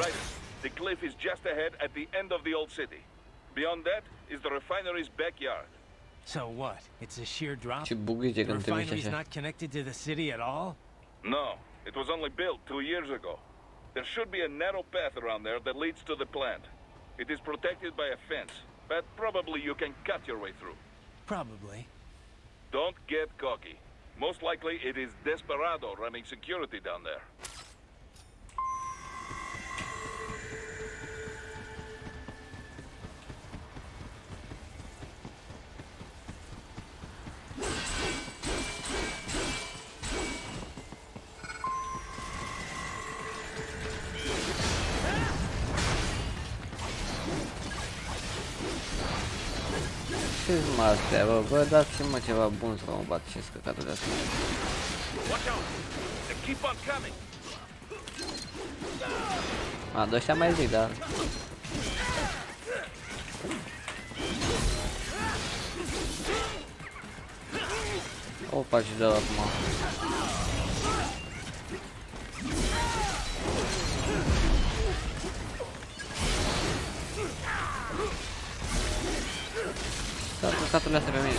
Right. The cliff is just ahead at the end of the old city. Beyond that is the refinery's backyard. So what? It's a sheer drop? Ce buguiți The când te miști refinery's așa. not connected to the city at all? No, it was only built 2 years ago. There should be a narrow path around there that leads to the plant. It is protected by a fence, but probably you can cut your way through. Probably. Don't get cocky. Most likely it is Desperado running security down there. Ce-ți mă astea, bă, dați-mi mă ceva bun să mă bat și scăcatul de astea. A, de ăștia mai zic, dar... O faci de acum. S-a căcaturile astea pe mine.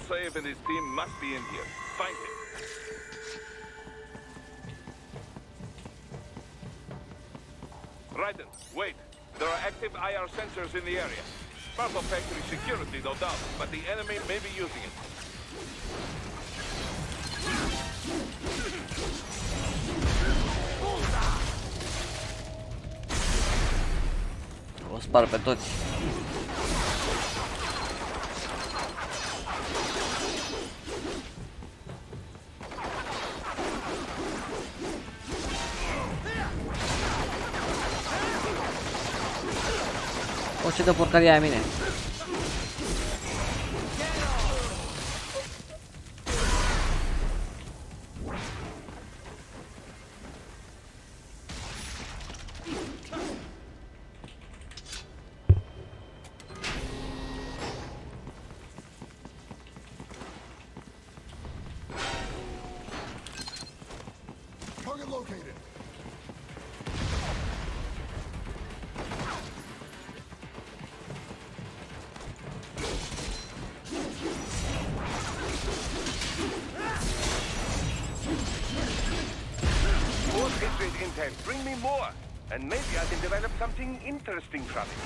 Save and his team must be in here. Find him. Raiden, wait. There are active IR sensors in the area. Part of factory security, no doubt, but the enemy may be using it. O spar pe toți. O, ce dă porcaria aia mine. Target located. Intel, bring me more, and maybe I can develop something interesting from it.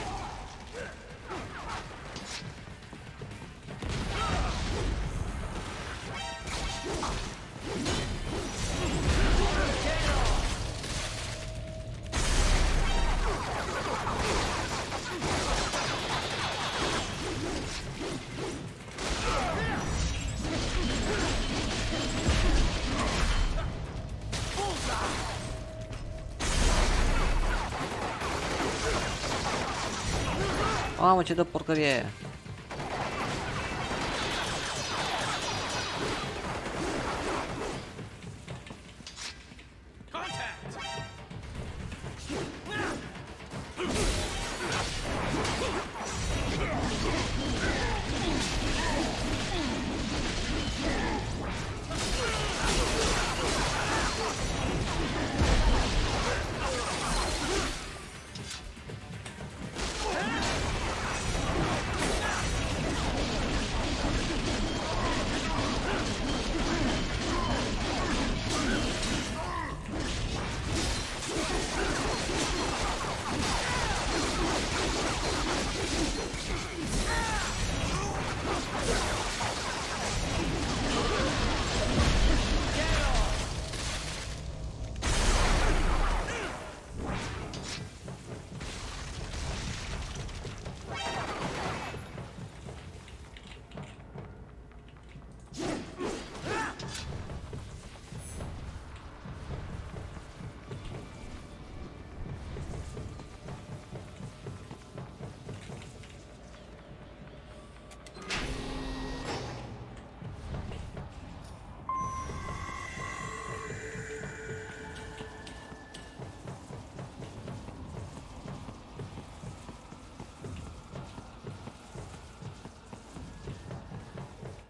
Mamă, ce dă porcăria aia.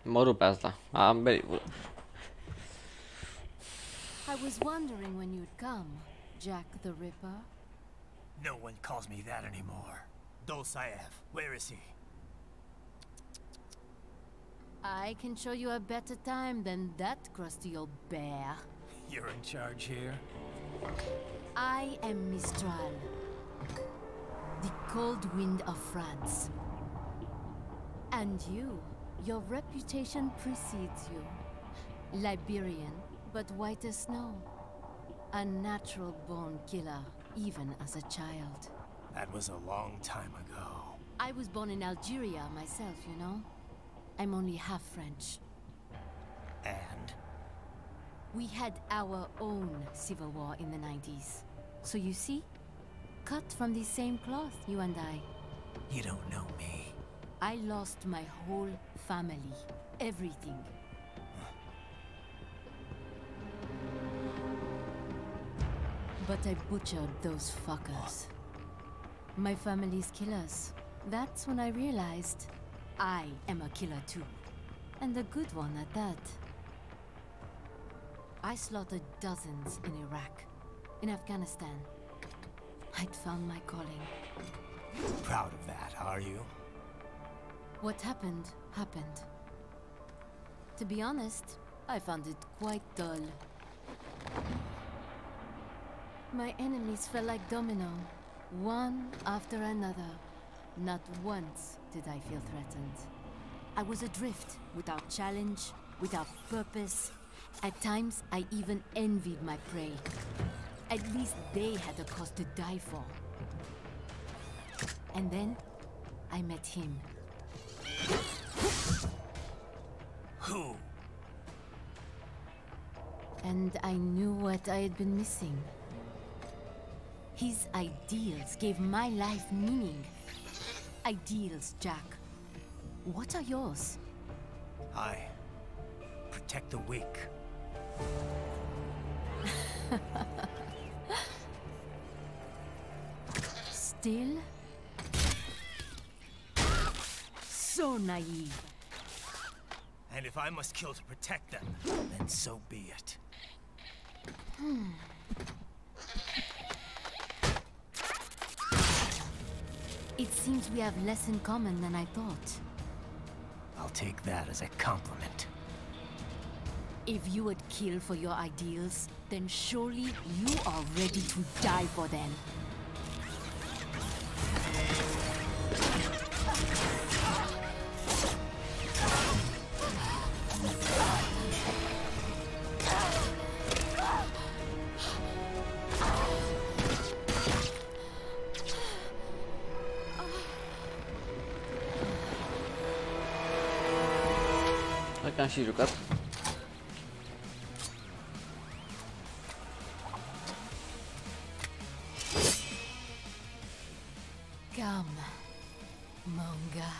Mă rupe asta. Am berit. I was wondering when you'd come, Jack the Ripper. No one calls me that anymore. Dosaev, where is he? I can show you a better time than that crusty old bear. You're in charge here? I am Mistral, the cold wind of France. And your reputation precedes you. Liberian, but white as snow. A natural-born killer, even as a child. That was a long time ago. I was born in Algeria myself, you know? I'm only half French. And? We had our own civil war in the 90s. So you see? Cut from the same cloth, you and I. You don't know me. I lost my whole family. Everything. But I butchered those fuckers. My family's killers. That's when I realized I am a killer too. And a good one at that. I slaughtered dozens in Iraq, in Afghanistan. I'd found my calling. Proud of that, are you? What happened, happened. To be honest, I found it quite dull. My enemies fell like domino, one after another. Not once did I feel threatened. I was adrift, without challenge, without purpose. At times, I even envied my prey. At least they had a cause to die for. And then, I met him. Who? And I knew what I had been missing. His ideals gave my life meaning. Ideals, Jack. What are yours? I protect the weak. Still? So naive. And if I must kill to protect them, then so be it. It seems we have less in common than I thought. I'll take that as a compliment. If you would kill for your ideals, then surely you are ready to die for them. Am și jucat. Come, Monga.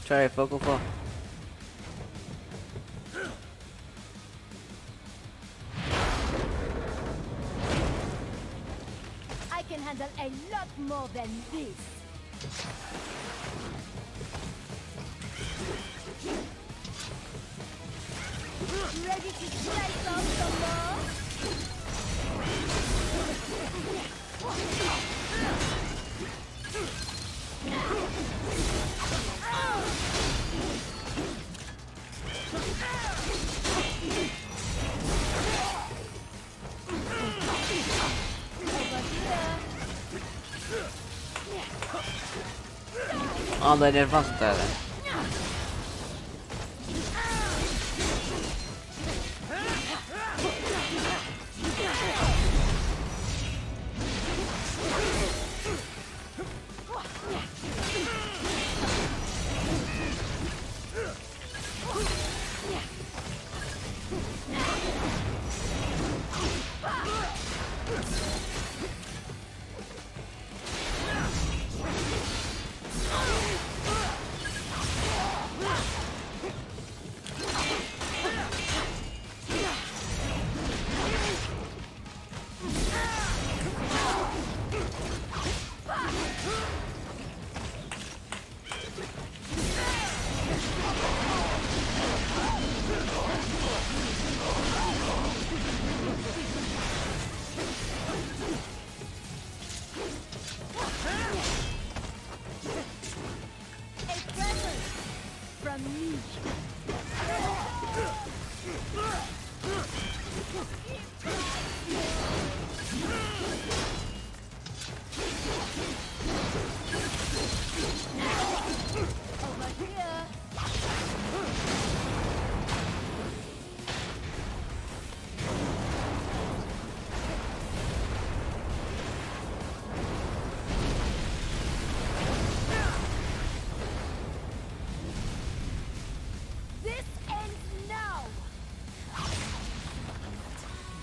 Ce ai făcut, fă? I can handle a lot more than this. Ready to slice off some more? Anda enervant tare.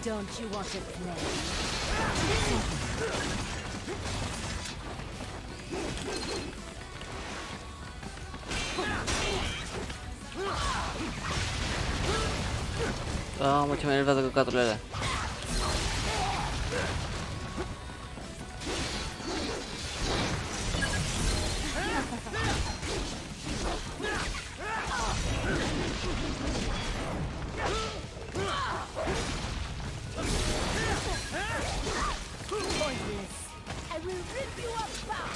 Don't you want to play? Oh, macam elevator ke katur lele. I will rip you apart.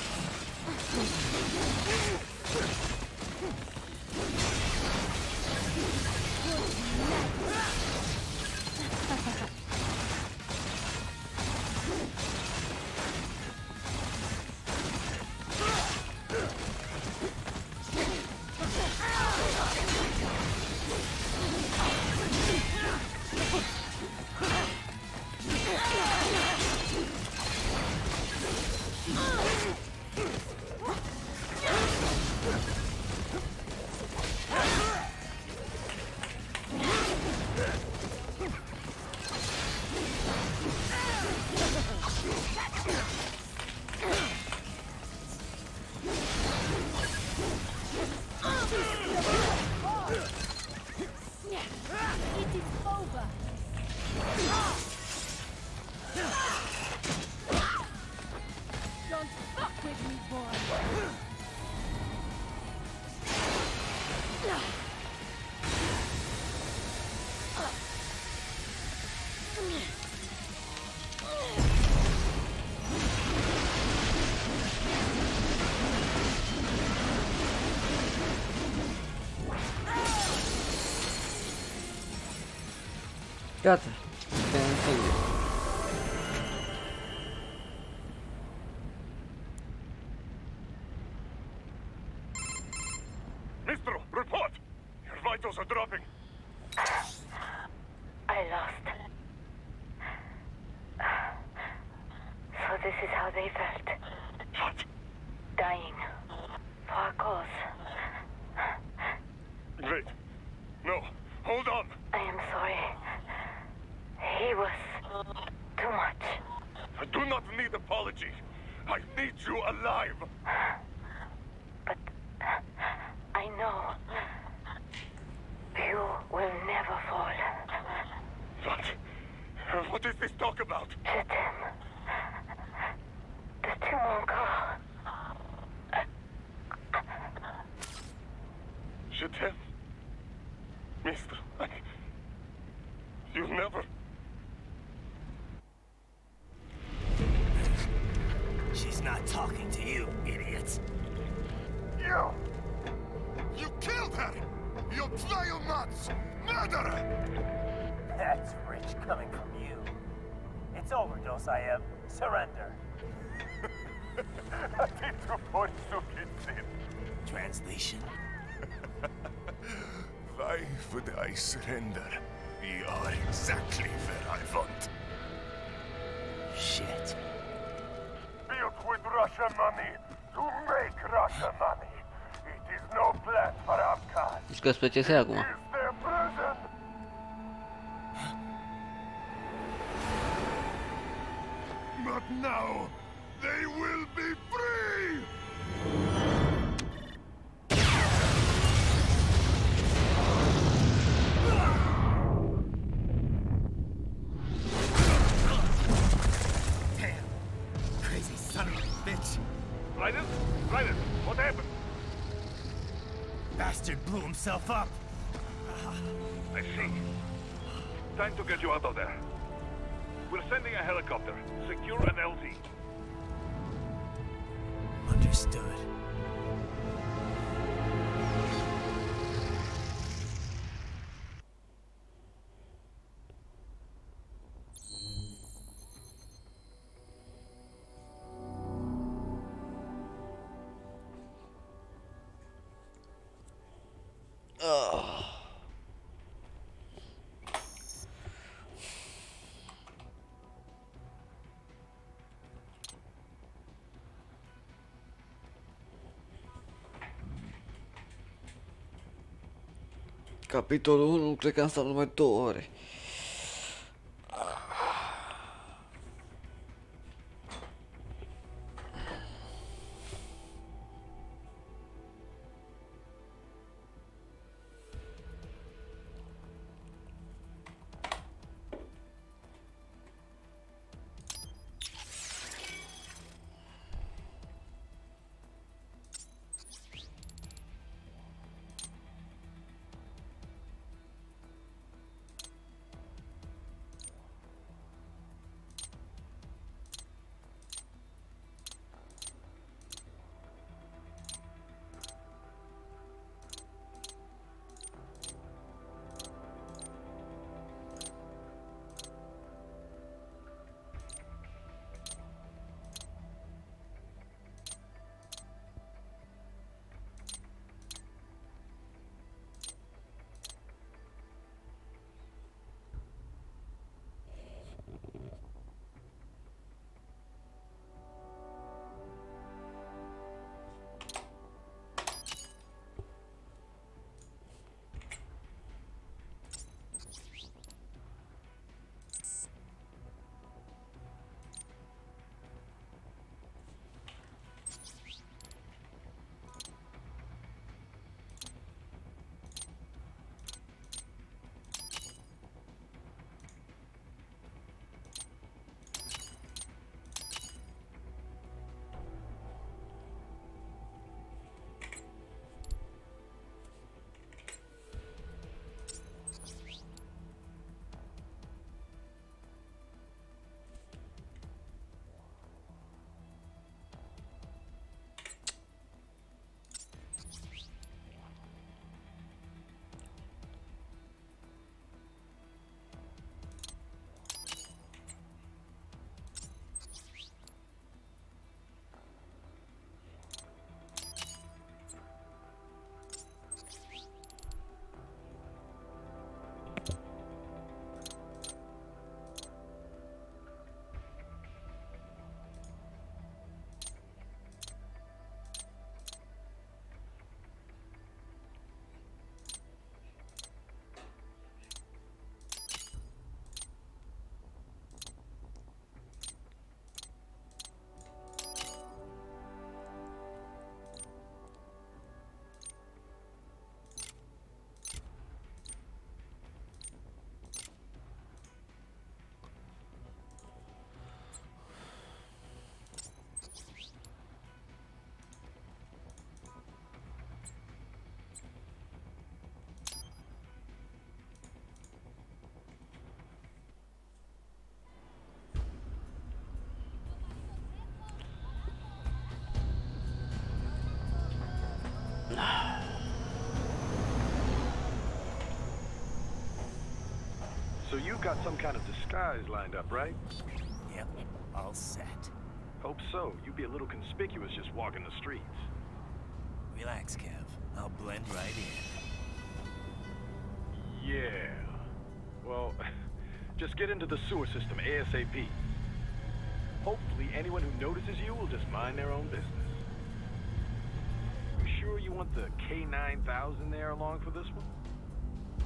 Gata. Entendi. Mistro, report! Your vitals are dropping. I lost. So this is how they felt. What? Dying. For a cause. Wait. No. Hold on. I am sorry. He was too much. I do not need apology. I need you alive. But I know you will never fall. What? What is this talk about? Chetem. The two encore. Chetem? Mister, you never... Vile nuts! Murderer! That's rich coming from you. It's overdose, I am. Surrender. Translation. Why would I surrender? We are exactly where I want. Shit. Built with Russia money to make Russia money. It is no plan for outcasts. Deci că spre ce se ia acum? It is their prison. But now, they will be free! Damn! Crazy son of a bitch! Raiden? Raiden, what happened? Bastard blew himself up! I see. Time to get you out of there. We're sending a helicopter. Secure an LZ. Understood. Capitolul 1, cred că am stat numai 2 ore. So you've got some kind of disguise lined up, right? Yep, all set. Hope so. You'd be a little conspicuous just walking the streets. Relax, Kev. I'll blend right in. Yeah. Well, just get into the sewer system ASAP. Hopefully anyone who notices you will just mind their own business. You sure you want the K9000 there along for this one?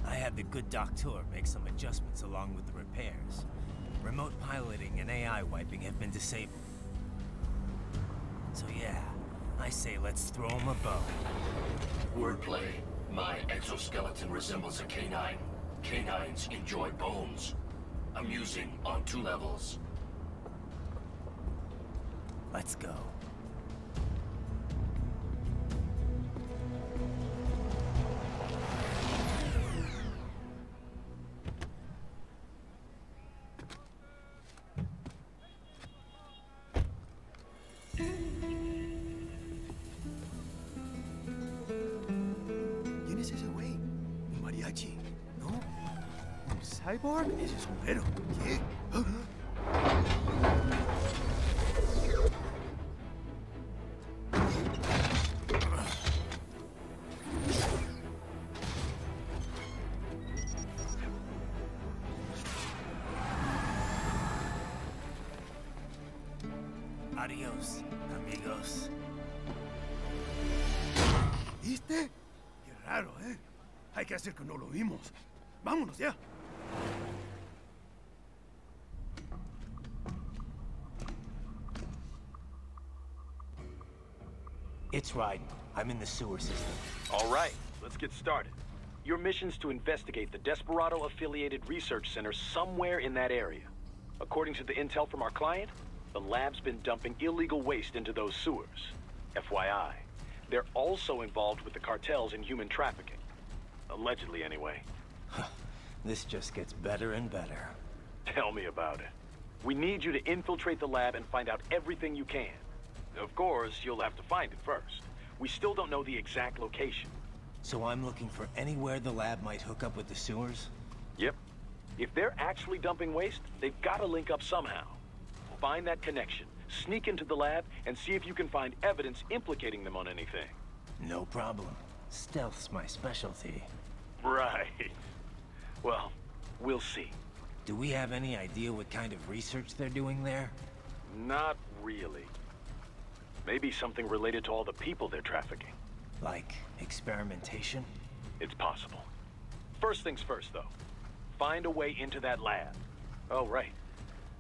I had the good doctor make some adjustments along with the repairs. Remote piloting and AI wiping have been disabled. So yeah, I say let's throw him a bone. Wordplay. My exoskeleton resembles a canine. Canines enjoy bones. Amusing on 2 levels. Let's go. ¿Quién es ese güey? ¿Un mariachi? ¿No? ¿Un cyborg? Ese sombrero. ¿Qué? Adiós, amigos. ¿Viste? Qué raro, ¿eh? Hay que hacer que no lo vimos. Vámonos ya. It's Raiden. I'm in the sewer system. All right, let's get started. Your mission's to investigate the Desperado-affiliated research center somewhere in that area. According to the intel from our client, the lab's been dumping illegal waste into those sewers. FYI, they're also involved with the cartels in human trafficking. Allegedly, anyway. This just gets better and better. Tell me about it. We need you to infiltrate the lab and find out everything you can. Of course, you'll have to find it first. We still don't know the exact location. So I'm looking for anywhere the lab might hook up with the sewers? Yep. If they're actually dumping waste, they've got to link up somehow. Find that connection, sneak into the lab, and see if you can find evidence implicating them on anything. No problem. Stealth's my specialty. Right. Well, we'll see. Do we have any idea what kind of research they're doing there? Not really. Maybe something related to all the people they're trafficking. Like experimentation? It's possible. First things first, though. Find a way into that lab. Oh, right.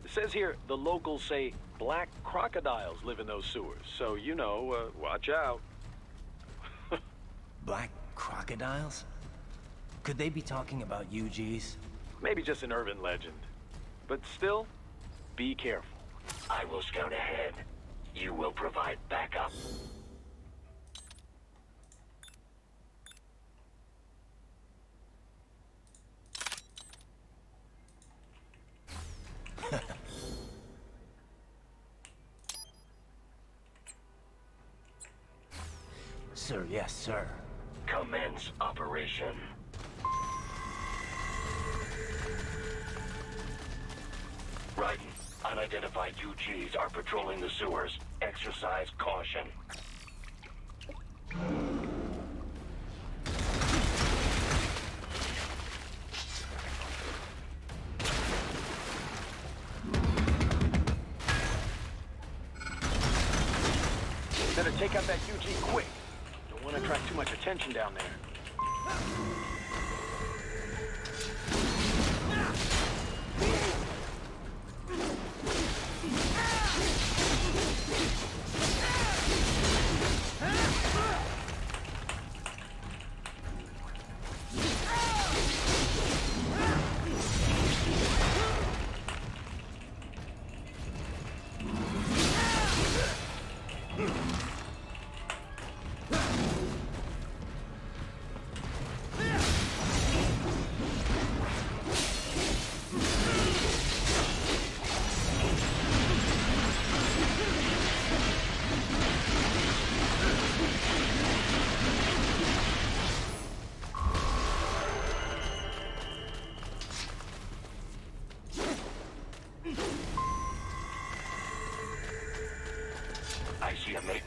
It says here the locals say black crocodiles live in those sewers, so you know, watch out. Black crocodiles? Could they be talking about UGs? Maybe just an urban legend. But still, be careful. I will scout ahead. You will provide backup. Sir, yes, sir. Commence operation. Raiden, unidentified UGs are patrolling the sewers. Exercise caution. Better take out that UG quick. Don't want to attract too much attention down there.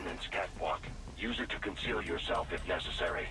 government's catwalk. Use it to conceal yourself if necessary.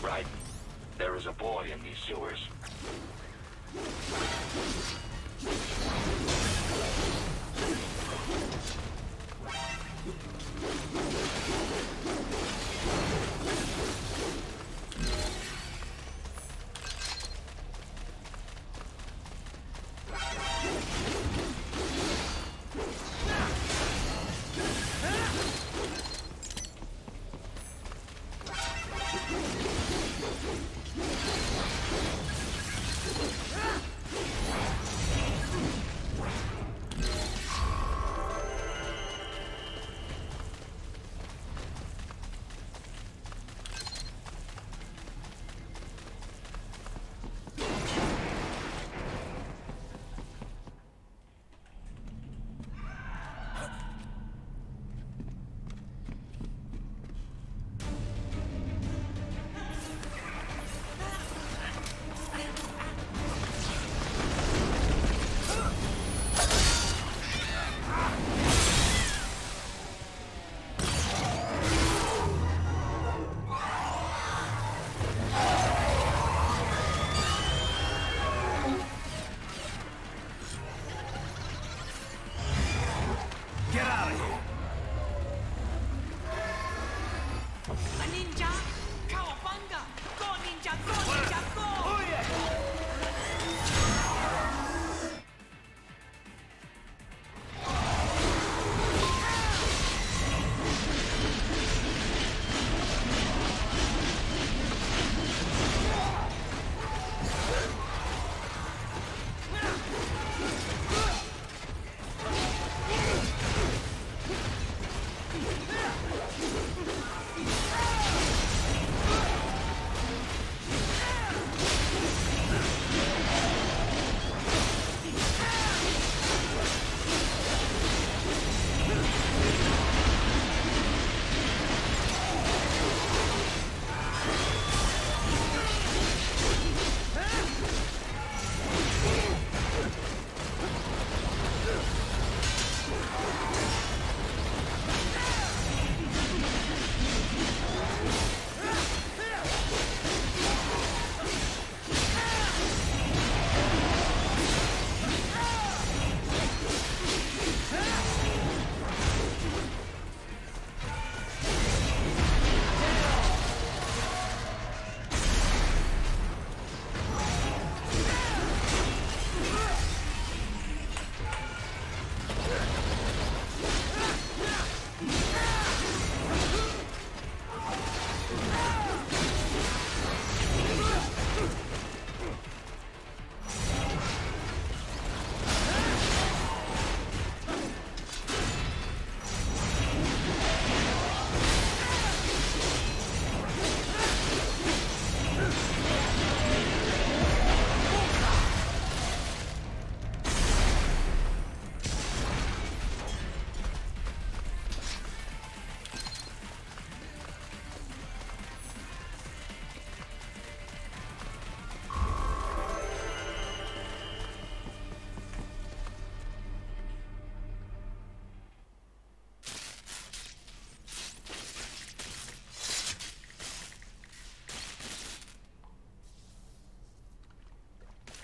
Right. There is a boy in these sewers.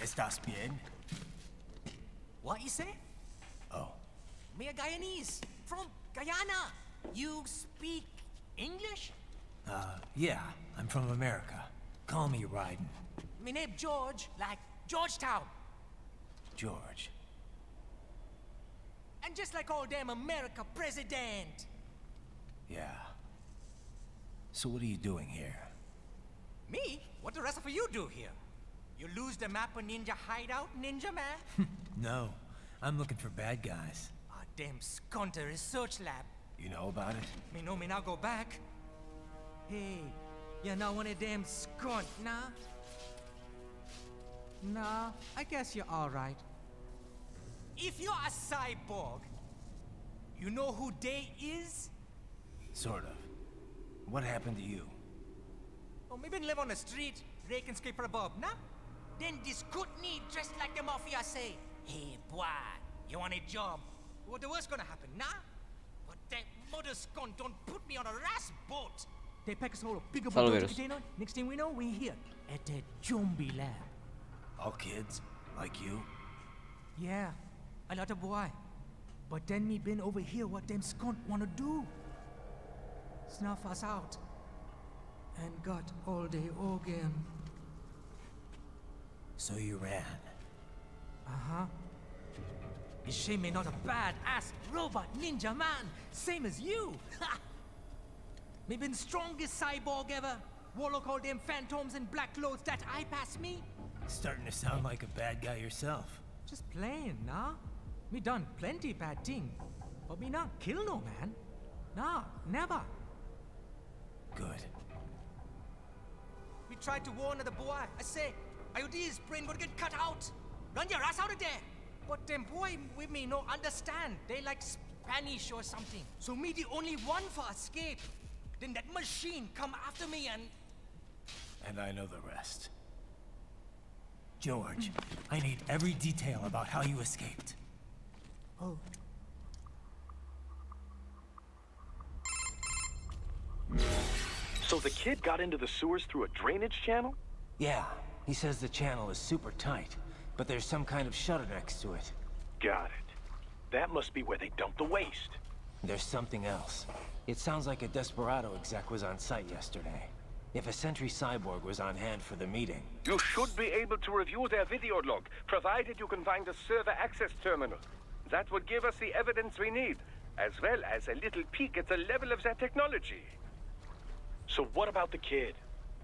Estás bien? What you say? Oh. Me a Guyanese, from Guyana. You speak English? Yeah, I'm from America. Call me Raiden. Me name George, like Georgetown. George. And just like all damn America president. Yeah. So what are you doing here? Me? What the rest of you do here? You lose the map of Ninja hideout, Ninja man? No, I'm looking for bad guys. Ah, damn skunter research lab. You know about it? Me know me now go back. Hey, you're not one of them skunt, nah? Nah, I guess you're alright. If you're a cyborg, you know who they is? Sort of. What happened to you? Oh, me been live on the street, raking scrape for a bob, nah? Then this good need dressed like the mafia say, hey boy, you want a job? What the worst gonna happen, nah? But that mother skunt don't put me on a ras boat. They pack us all a bigger boat container. Next thing we know, we here at the zombie lab. All kids? Like you? Yeah, a lot of boy. But then me been over here what them skunt wanna do. Snuff us out. And got all the organ. So you ran? Uh-huh. It's shame me not a bad-ass robot ninja man, same as you. Me been strongest cyborg ever. Warlock all them phantoms and black clothes that I pass me. Starting to sound like a bad guy yourself. Just playing, nah? Me done plenty bad thing. But me not kill no man. Nah, never. Good. We tried to warn the boy. I say, IOD's brain gonna get cut out. Run your ass out of there. But them boy with me no understand. They like Spanish or something. So me the only one for escape. Then that machine come after me and... And I know the rest. George, I need every detail about how you escaped. Oh. So the kid got into the sewers through a drainage channel? Yeah, he says the channel is super tight, but there's some kind of shutter next to it. Got it. That must be where they dump the waste. There's something else. It sounds like a Desperado exec was on site yesterday. If a Sentry Cyborg was on hand for the meeting... You should be able to review their video log, provided you can find a server access terminal. That would give us the evidence we need, as well as a little peek at the level of their technology. So what about the kid?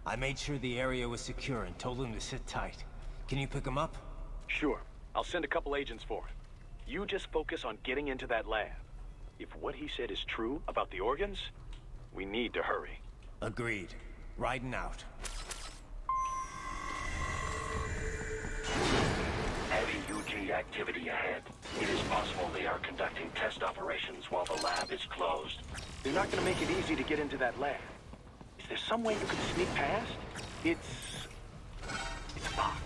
I made sure the area was secure and told him to sit tight. Can you pick him up? Sure. I'll send a couple agents for him. You just focus on getting into that lab. If what he said is true about the organs, we need to hurry. Agreed. Riding out. Heavy UG activity ahead. It is possible they are conducting test operations while the lab is closed. They're not going to make it easy to get into that lab. Is there some way you can sneak past? It's a box.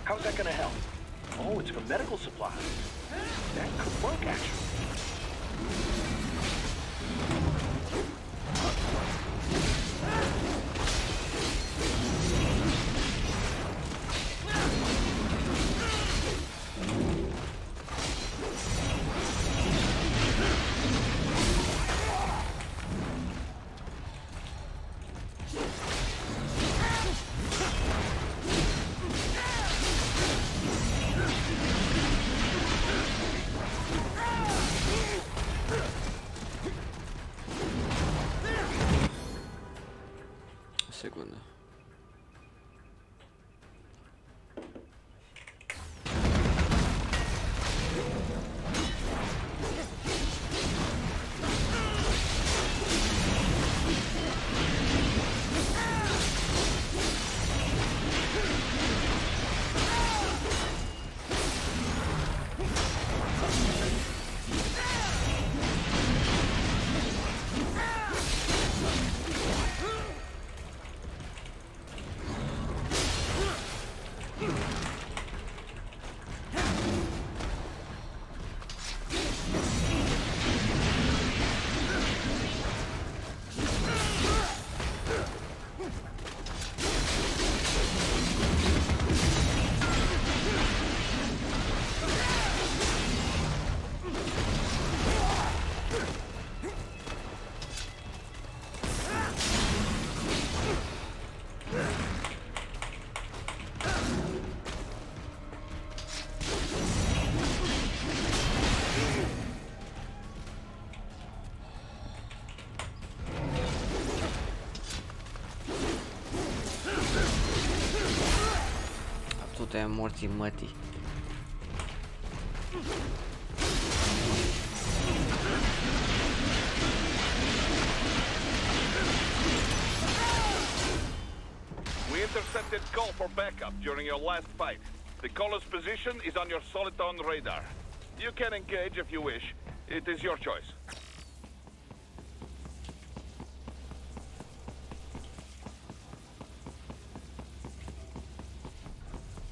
How's that going to help? Oh, it's for medical supplies. That could work, actually. Suntem morții mătii. We intercepted call for backup during your last fight. The caller's position is on your Soliton radar. You can engage if you wish. It is your choice.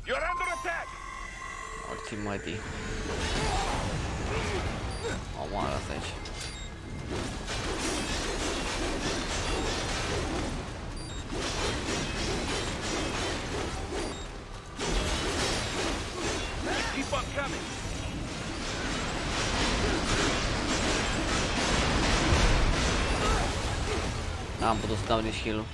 You're under attack! Morții mătii. Omoară asta aici. Keep on coming! N-am putut să dau nici heal-ul.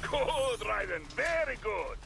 Good, Raiden, very good!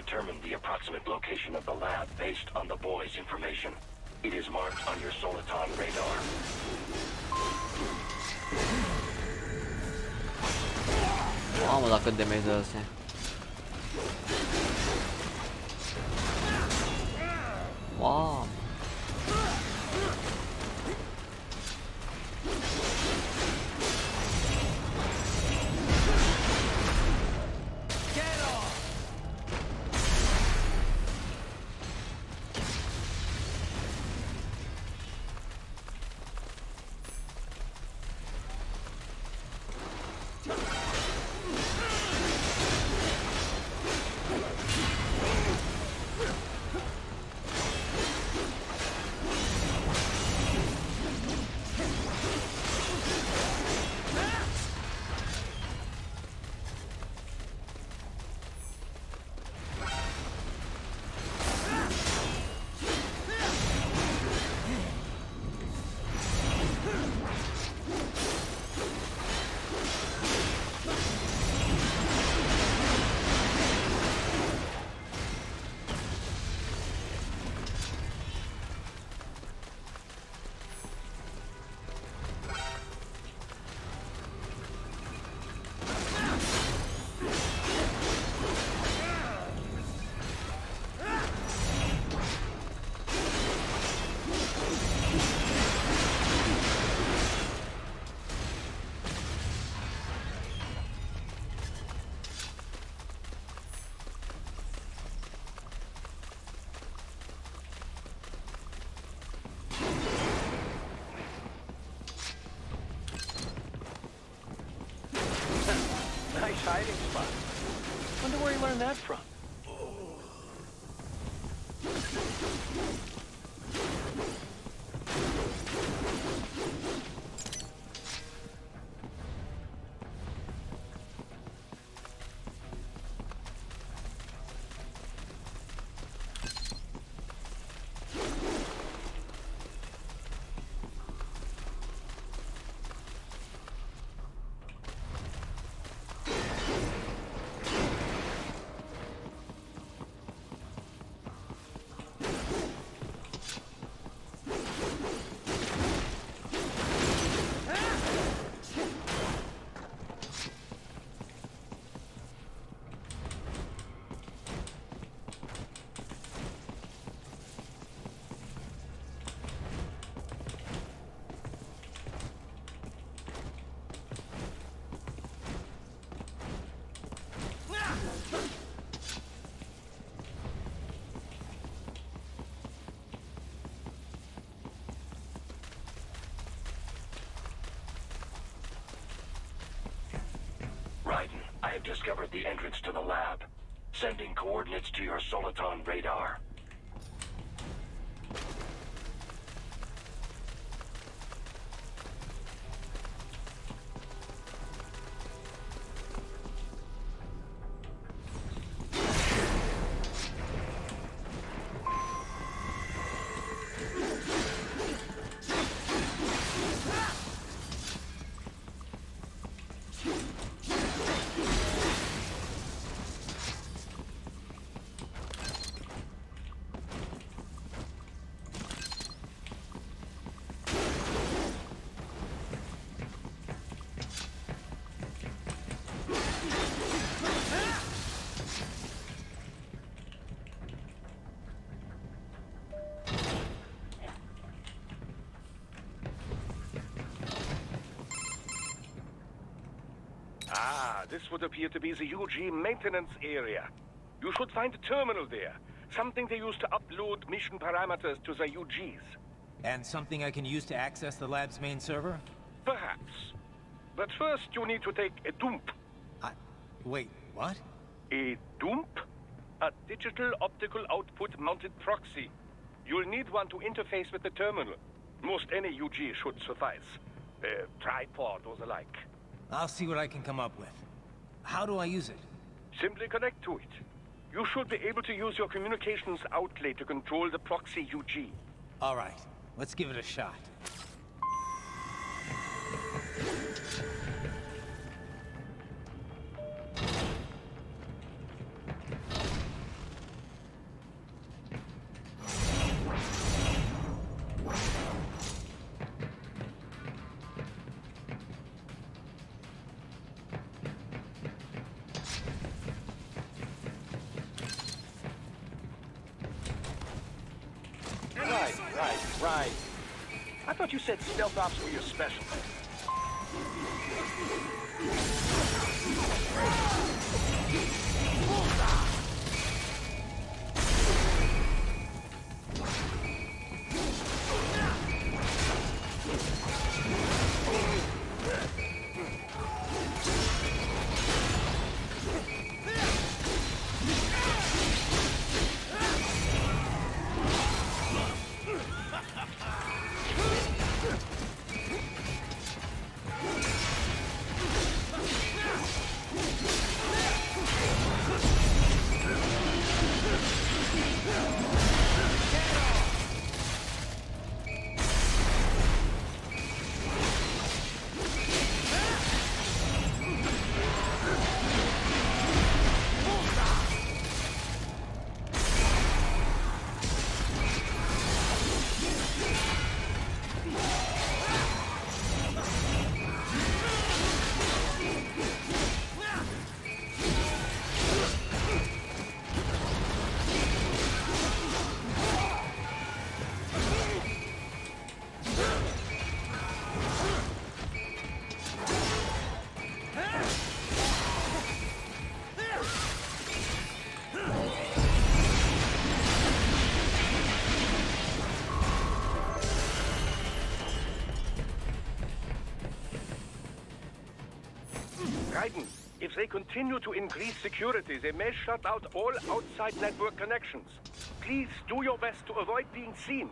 Determined the approximate location of the lab based on the boy's information. It is marked on your Soliton radar. Mamă, la cât de damage dă astea. Wow. dangerous hiding spot. Wonder where he learned that from. I have discovered the entrance to the lab. Sending coordinates to your Soliton radar. This would appear to be the UG maintenance area. You should find a terminal there. Something they use to upload mission parameters to the UGs. And something I can use to access the lab's main server? Perhaps. But first you need to take a dump. Wait, what? A dump? A digital optical output mounted proxy. You'll need one to interface with the terminal. Most any UG should suffice. A tripod or the like. I'll see what I can come up with. How do I use it? Simply connect to it. You should be able to use your communications outlet to control the proxy UG. All right, let's give it a shot. Right. I thought you said stealth ops were your specialty. If they continue to increase security, they may shut out all outside network connections. Please do your best to avoid being seen.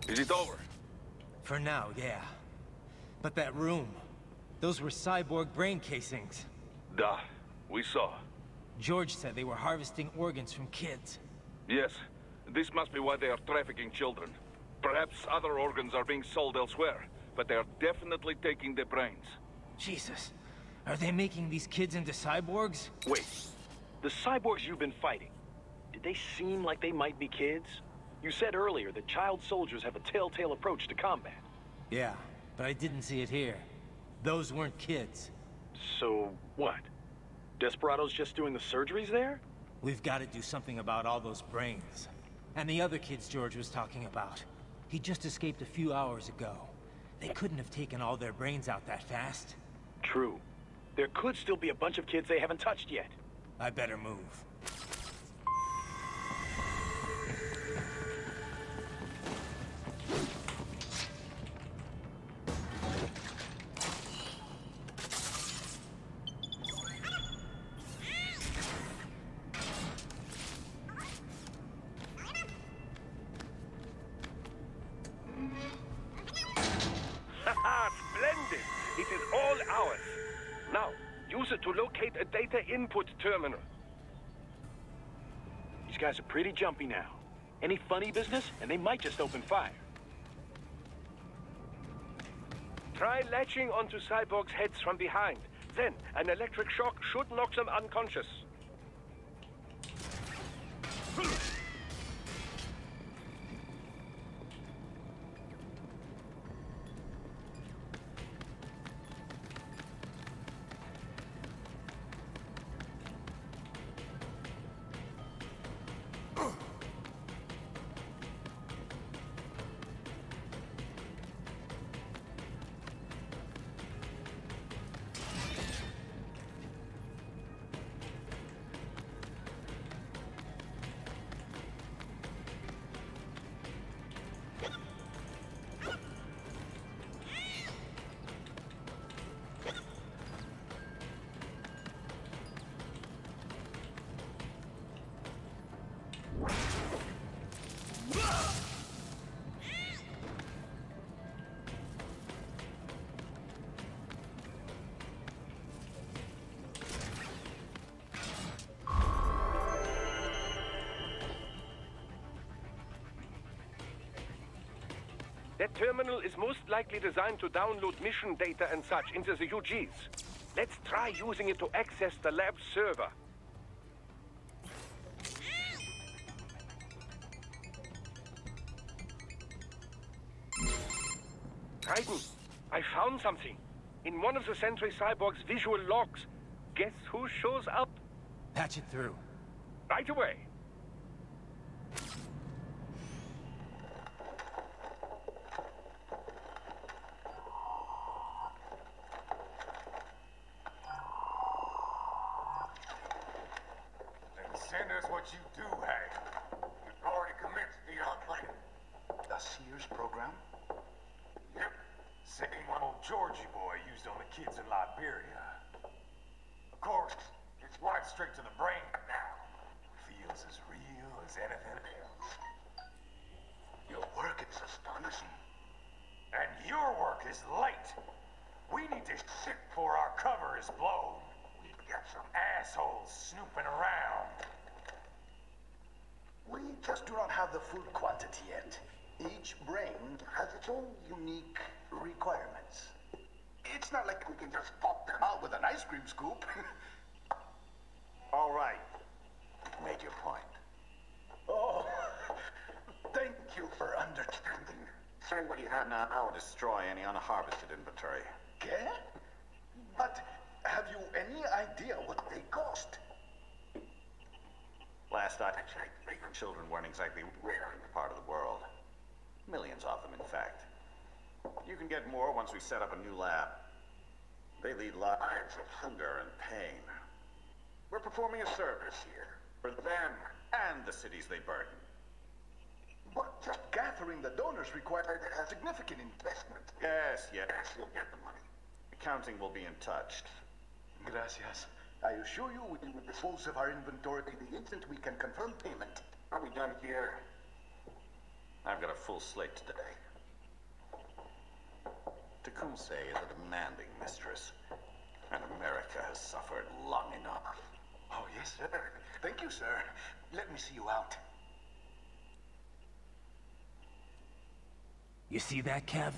Is it over? For now, yeah. But that room, those were cyborg brain casings. Duh, we saw. George said they were harvesting organs from kids. Yes, this must be why they are trafficking children. Perhaps other organs are being sold elsewhere, but they are definitely taking the brains. Jesus, are they making these kids into cyborgs? Wait, the cyborgs you've been fighting, did they seem like they might be kids? You said earlier that child soldiers have a telltale approach to combat. Yeah, but I didn't see it here. Those weren't kids. So, what? Desperado's just doing the surgeries there? We've got to do something about all those brains. And the other kids George was talking about. He just escaped a few hours ago. They couldn't have taken all their brains out that fast. True. There could still be a bunch of kids they haven't touched yet. I better move. Splendid! It is all ours. Now, use it to locate a data input terminal. These guys are pretty jumpy now. Any funny business, and they might just open fire. Try latching onto cyborgs' heads from behind. Then, an electric shock should knock them unconscious. That terminal is most likely designed to download mission data and such into the UGs. Let's try using it to access the lab server. Raiden, I found something. In one of the Sentry Cyborg's visual logs. Guess who shows up? Patch it through. Right away. straight to the brain now. Feels as real as anything else. Your work is astonishing. And your work is late. We need to ship before our cover is blown. We've got some assholes snooping around. We just do not have the full quantity yet. Each brain has its own unique requirements. It's not like we can just pop them out with an ice cream scoop. All right. Make your point. Oh, thank you for understanding. Say what you have now, or destroy any unharvested inventory. Okay? But have you any idea what they cost? Last I checked, children weren't exactly rare in the part of the world. Millions of them, in fact. You can get more once we set up a new lab. They lead lives of hunger and pain. We're performing a service here for them and the cities they burden. But just gathering the donors required a significant investment. Yes, you'll get the money. Accounting will be in touch. Gracias. I assure you we will dispose of our inventory the instant we can confirm payment. Are we done here? I've got a full slate today. Tecumseh is a demanding mistress, and America has suffered long enough. Oh, yes, sir. Thank you, sir. Let me see you out. You see that, Kev?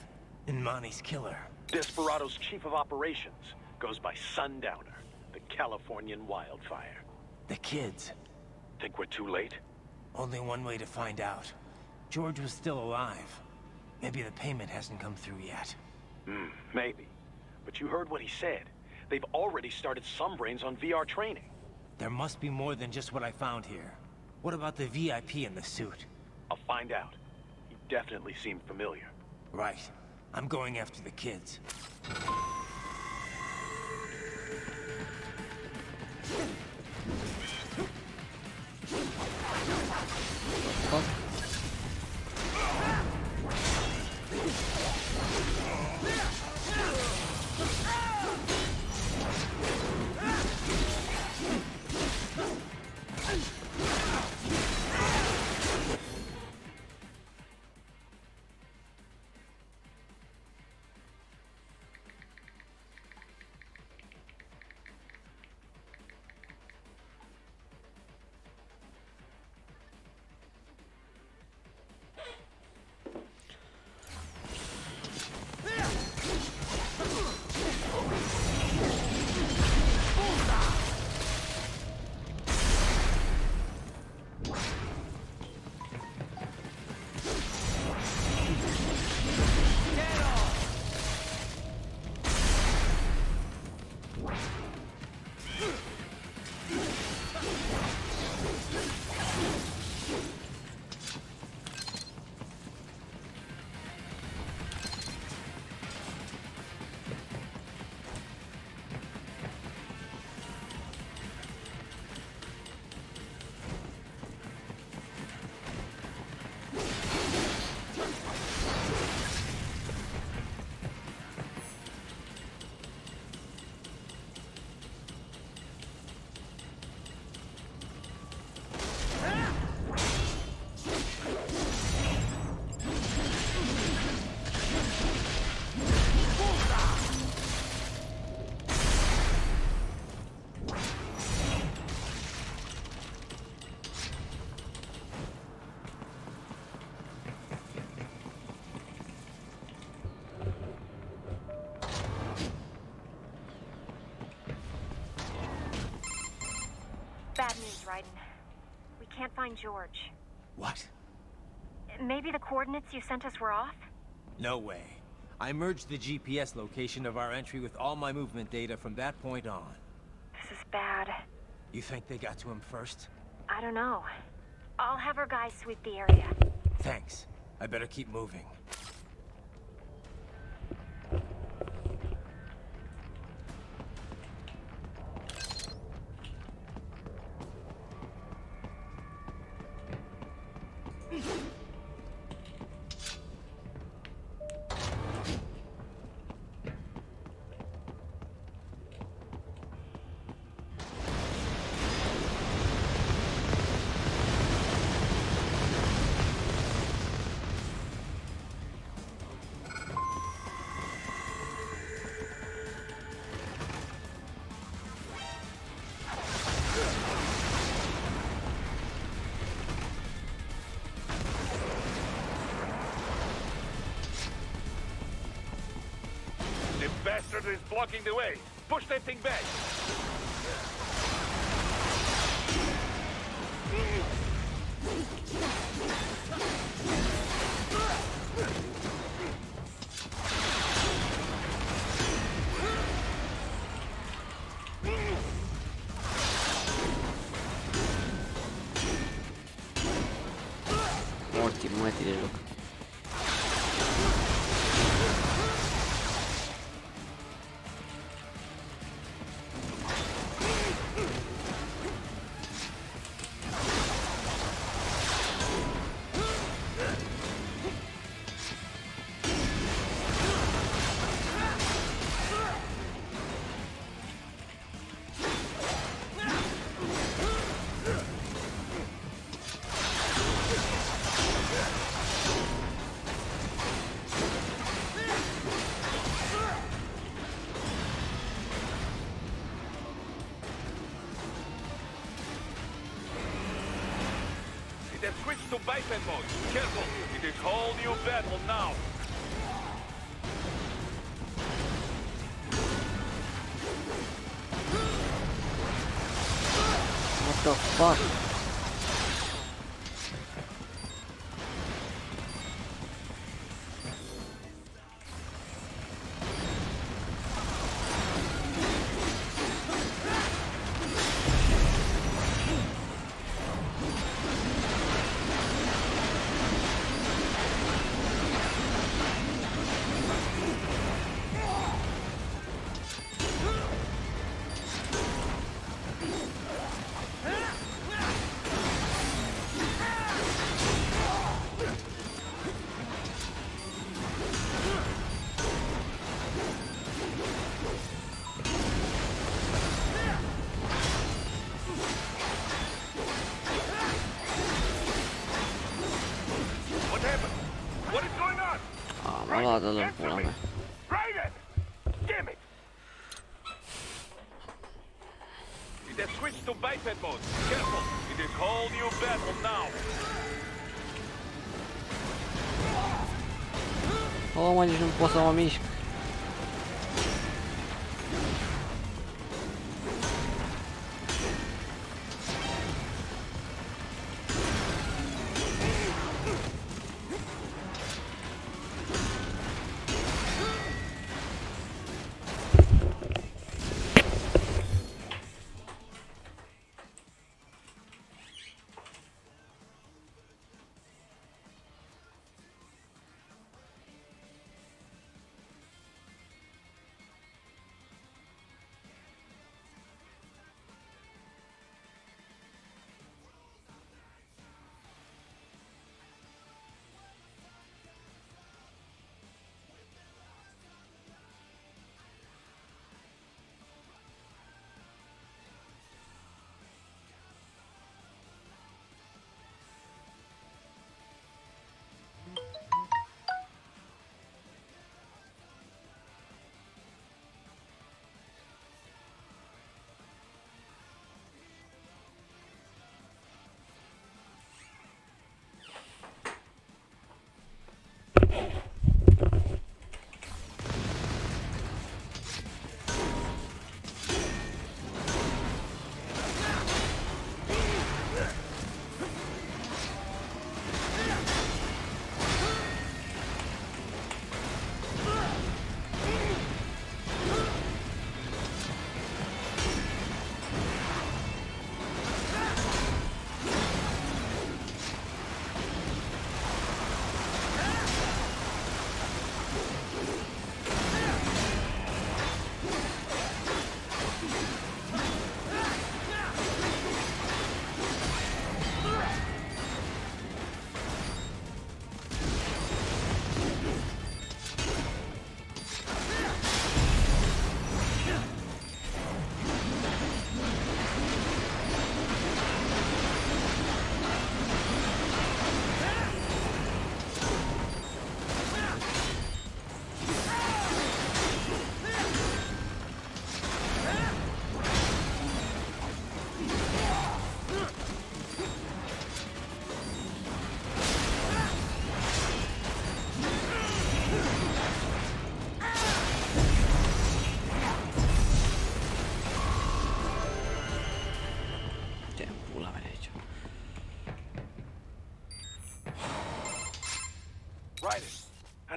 Imani's killer. Desperado's chief of operations goes by Sundowner, the Californian wildfire. The kids. Think we're too late? Only one way to find out. George was still alive. Maybe the payment hasn't come through yet. Maybe. But you heard what he said. They've already started some brains on VR training. There must be more than just what I found here. What about the VIP in the suit? I'll find out. He definitely seemed familiar. Right. I'm going after the kids. Bad news, Raiden. We can't find George. What? Maybe the coordinates you sent us were off? No way. I merged the GPS location of our entry with all my movement data from that point on. This is bad. You think they got to him first? I don't know. I'll have our guys sweep the area. Thanks. I better keep moving. bastard is blocking the way. Push that thing back. Morti, muoviti del look. It has switched to biped mode. Careful, it is whole new battle now. What the fuck? Malata del pula me. Damn it! It has switched to biped mode. Careful, it is whole new battle now. Oh, mă, nici nu pot să mă mișc.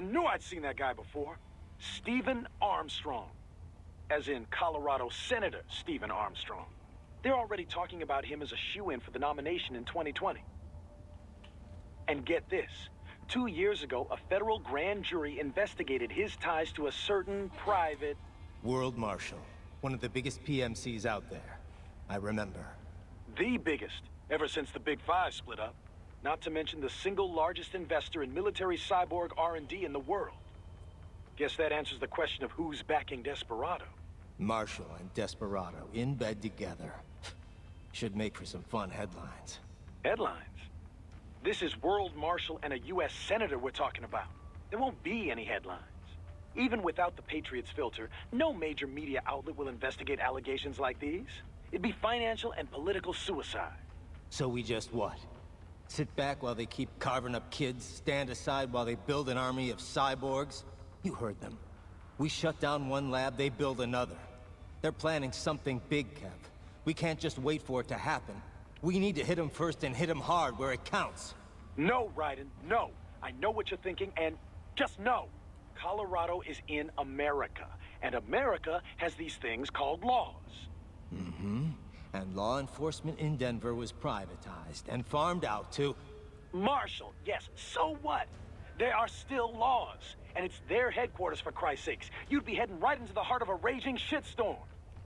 knew I'd seen that guy before. Stephen Armstrong. As in Colorado Senator Stephen Armstrong. They're already talking about him as a shoo-in for the nomination in 2020. And get this. 2 years ago, a federal grand jury investigated his ties to a certain private... World Marshal. One of the biggest PMCs out there. I remember. The biggest, ever since the Big Five split up. Not to mention the single largest investor in military cyborg R&D in the world. Guess that answers the question of who's backing Desperado. Marshall and Desperado in bed together. Should make for some fun headlines. Headlines? This is World Marshal and a U.S. Senator we're talking about. There won't be any headlines. Even without the Patriots filter, no major media outlet will investigate allegations like these. It'd be financial and political suicide. So we just what? Sit back while they keep carving up kids, stand aside while they build an army of cyborgs? You heard them. We shut down one lab, they build another. They're planning something big, Kev. We can't just wait for it to happen. We need to hit them first and hit them hard where it counts. No, Raiden, no. I know what you're thinking, and just know. Colorado is in America, and America has these things called laws. Mm-hmm. And law enforcement in Denver was privatized and farmed out to... Marshall, yes, so what? There are still laws, and it's their headquarters, for Christ's sakes. You'd be heading right into the heart of a raging shitstorm.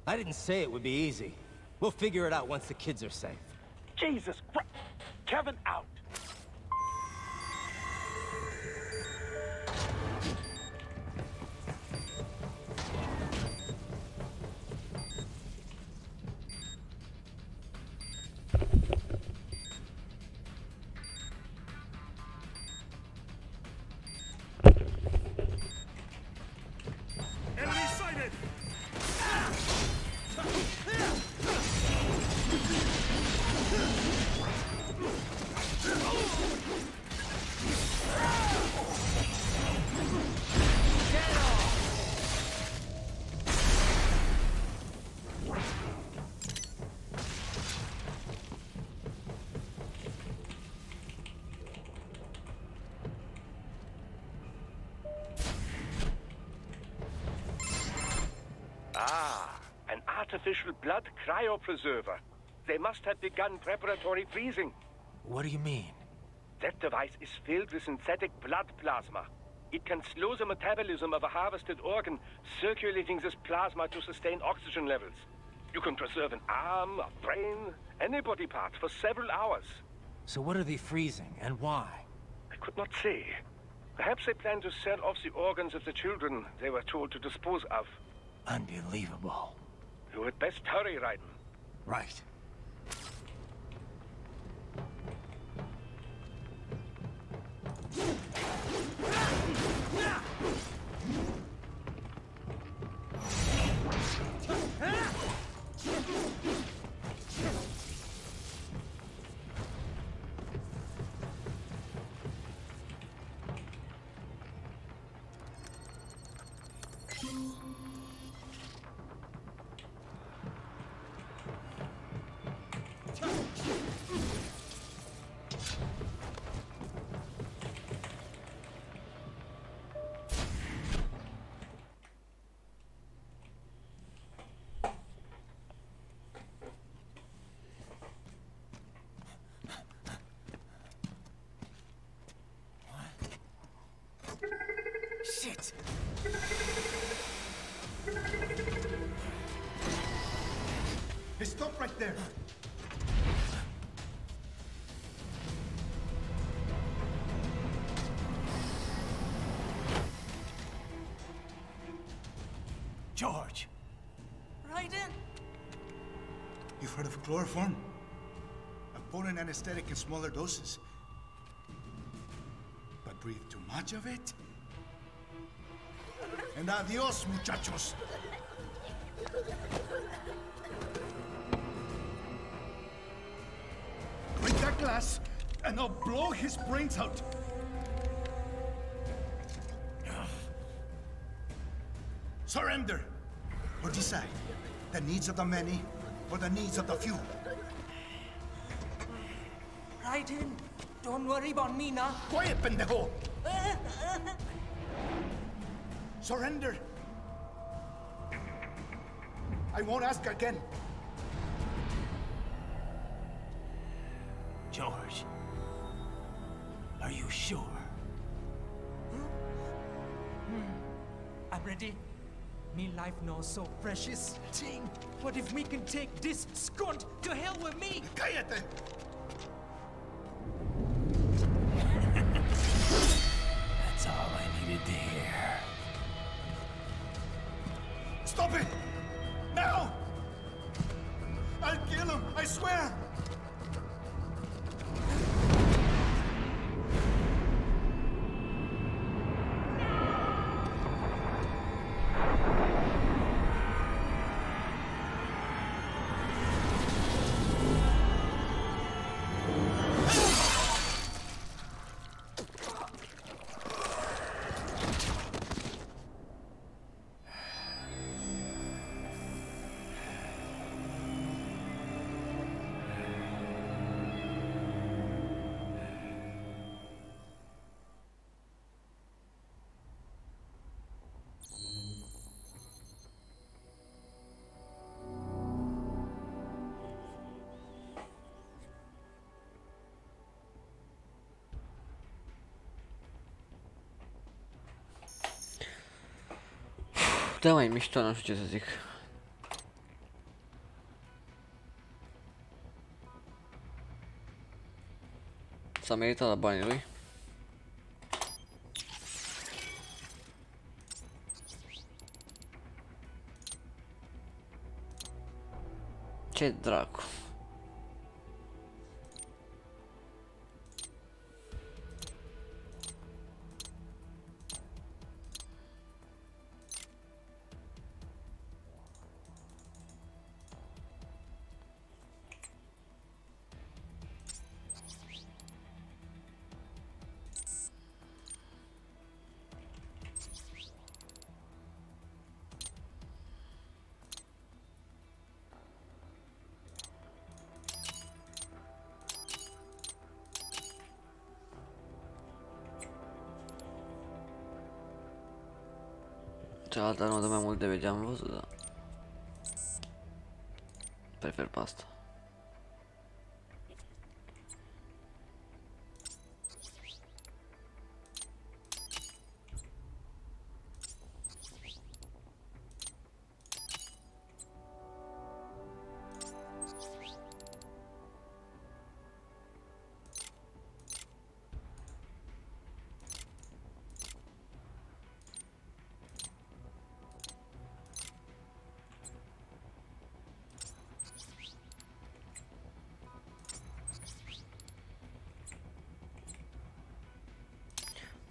I didn't say it would be easy. We'll figure it out once the kids are safe. Jesus Christ. Kevin, out. Enemy sighted! Ah, an artificial blood cryopreserver. They must have begun preparatory freezing. What do you mean? That device is filled with synthetic blood plasma. It can slow the metabolism of a harvested organ, circulating this plasma to sustain oxygen levels. You can preserve an arm, a brain, any body part for several hours. So what are they freezing, and why? I could not say. Perhaps they plan to sell off the organs of the children they were told to dispose of. Unbelievable. You had best hurry, Raiden. Right. Shit! Hey, stop right there! George! Raiden? You've heard of chloroform? A potent anesthetic in smaller doses. But breathe too much of it? And adios, muchachos! Break that glass, and I'll blow his brains out! Surrender! Or decide. The needs of the many, or the needs of the few. Raiden, don't worry about me now. Quiet, pendejo! Surrender. I won't ask again. George, are you sure? I'm ready. Me life now so precious. Ting, what if me can take this skunt to hell with me? Cállate! That's all I needed to hear. Stop it! Now! I'll kill him, I swear! Da, mai mișto, nu știu ce să zic. S-a meritat la banii lui. Ce dracu. Cealaltă nu dă mai mult de vege, am văzut, da. Prefer pe asta.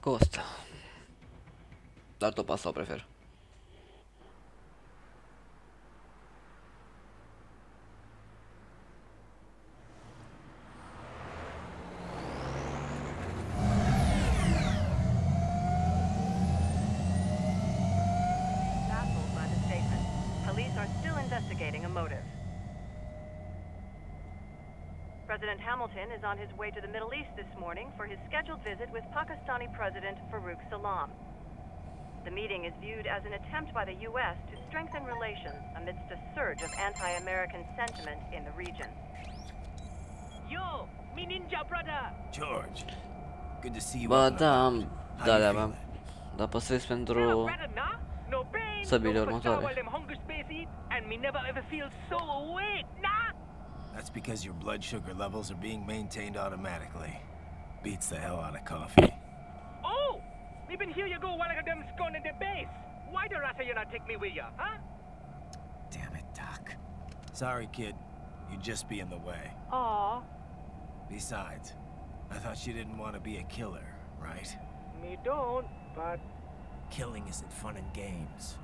Costa. Dar tot asta o prefer. Baffled by the statement, police are still investigating a motive. President Hamilton is on his way to the Middle East this morning for his scheduled visit with Pakistani President Farouk Salam. The meeting is viewed as an attempt by the U.S. to strengthen relations amidst a surge of anti-American sentiment in the region. Yo, me ninja brother! George, good to see you. Ba da, am de-alea aveam. Dar păstrez pentru săbile următoare. That's because your blood sugar levels are being maintained automatically. Beats the hell out of coffee. Oh! Even here you go while I got them scone in the base. Why the rasta you not take me with ya, huh? Damn it, Doc. Sorry, kid. You'd just be in the way. Aw. Besides, I thought you didn't want to be a killer, right? Me don't, but... Killing isn't fun and games.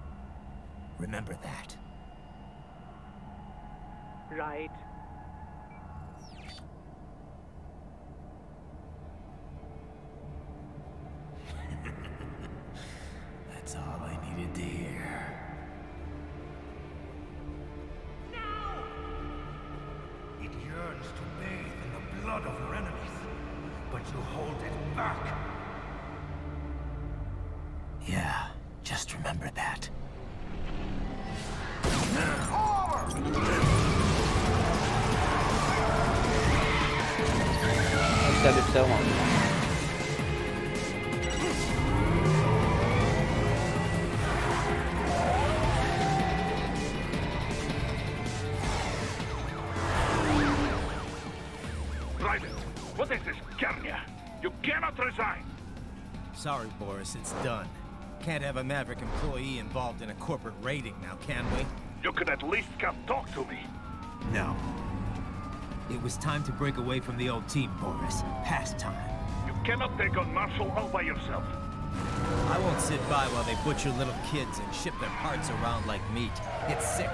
Remember that. Right. That's all I needed to hear. It yearns to bathe in the blood of your enemies, but you hold it back. Yeah, Just remember that. Ăștia lipseau, mă. What is this, Garnia? You cannot resign! Sorry, Boris, it's done. Can't have a Maverick employee involved in a corporate raiding now, can we? You could at least come talk to me. No. It was time to break away from the old team, Boris. Past time. You cannot take on Marshall all by yourself. I won't sit by while they butcher little kids and ship their parts around like meat. It's sick.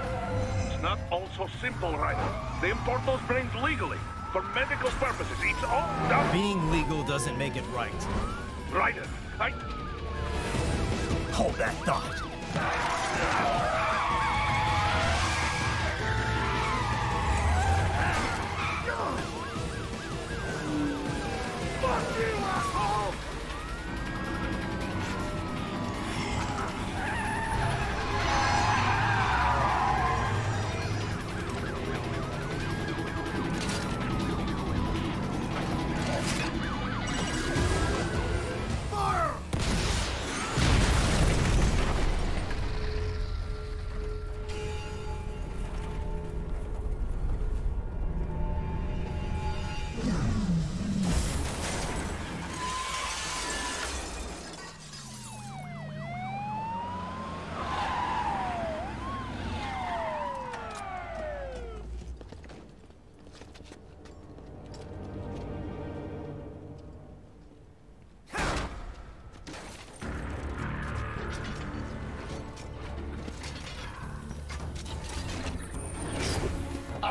It's not all so simple, Ryder. They import those brains legally. For medical purposes, it's all done. Being legal doesn't make it right. Ryder, I... Hold that thought. Fuck you, asshole!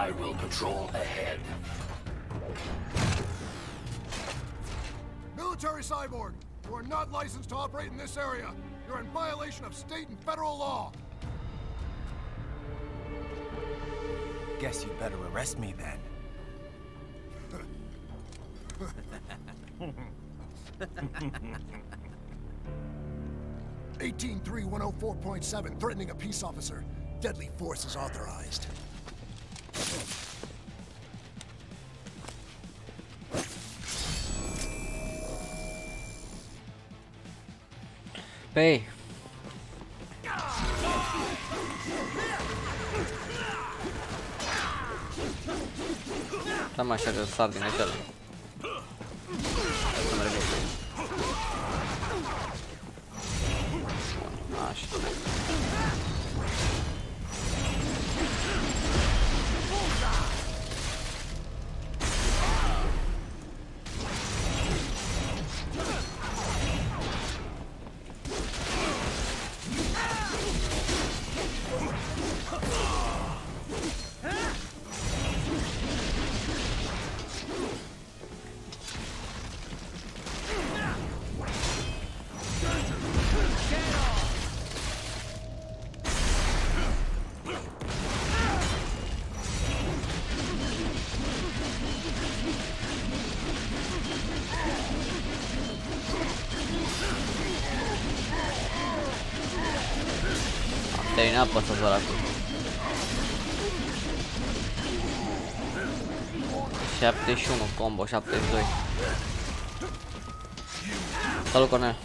I will patrol ahead. Military cyborg, you are not licensed to operate in this area. You're in violation of state and federal law. Guess you better arrest me then. 183104.7, threatening a peace officer. Deadly force is authorized. Păi... Cam așa că sar din acela. Să merg eu. Bun, așa. Terminat pe să acolo. 71 combo, 72. Salut, Cornel.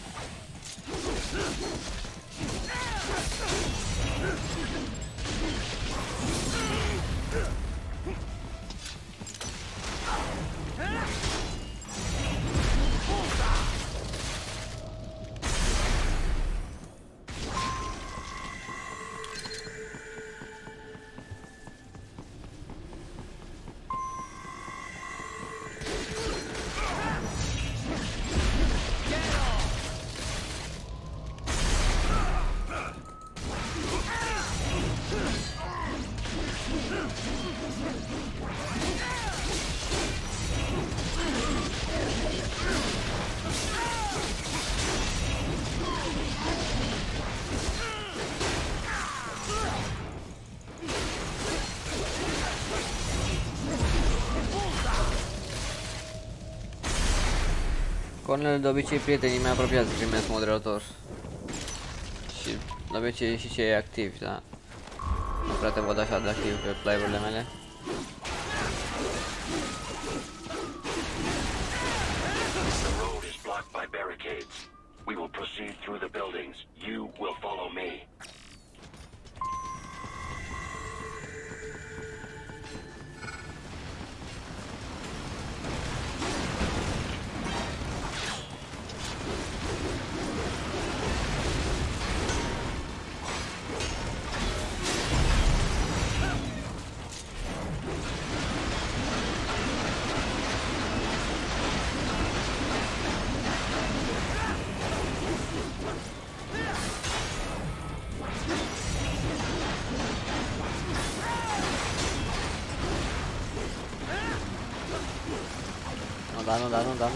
Cornel, de obicei prietenii mei apropiați primesc moderator. Și De obicei și cei activi, da? Nu prea te văd așa de activ pe live-urile mele. The road is blocked by barricades. We will proceed through the buildings. You will follow me. Nu da.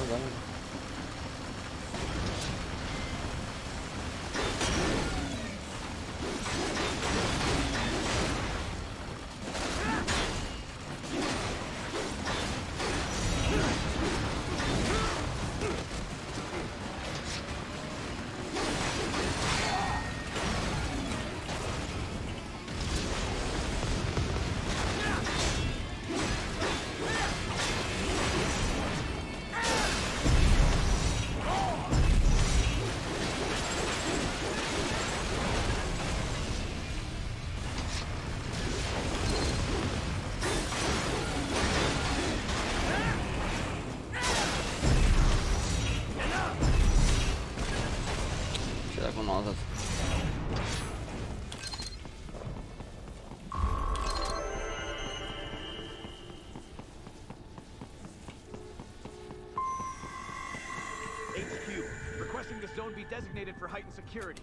Be designated for heightened security.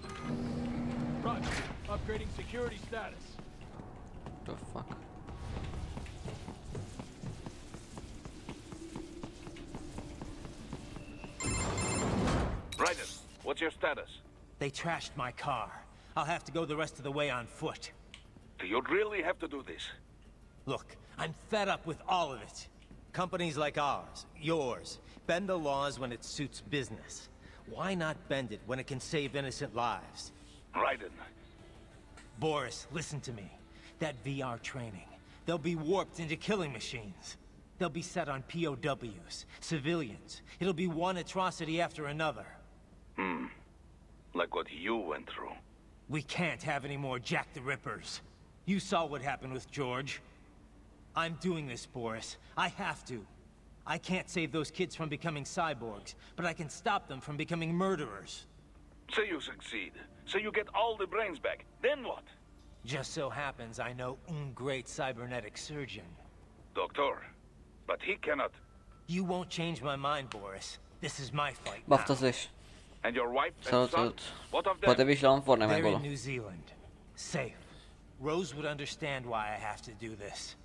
Roger. Upgrading security status. The fuck? Raiden, what's your status? They trashed my car. I'll have to go the rest of the way on foot. Do you really have to do this? Look, I'm fed up with all of it. Companies like ours, yours, bend the laws when it suits business. Why not bend it when it can save innocent lives? Raiden. Boris, listen to me. That VR training, they'll be warped into killing machines. They'll be set on POWs, civilians. It'll be one atrocity after another. Like what you went through. We can't have any more Jack the Rippers. You saw what happened with George. I'm doing this, Boris. I have to. I can't save those kids from becoming cyborgs, but I can stop them from becoming murderers. Say you succeed. Say you get all the brains back. Then what? Just so happens I know great cybernetic surgeon. Doctor. But he cannot. You won't change my mind, Boris. This is my fight now. And your wife and Salut, son? salut. What of them? Poate vii și la un Fortnite mai They're acolo. in New Zealand. Safe. Rose would understand why I have to do this.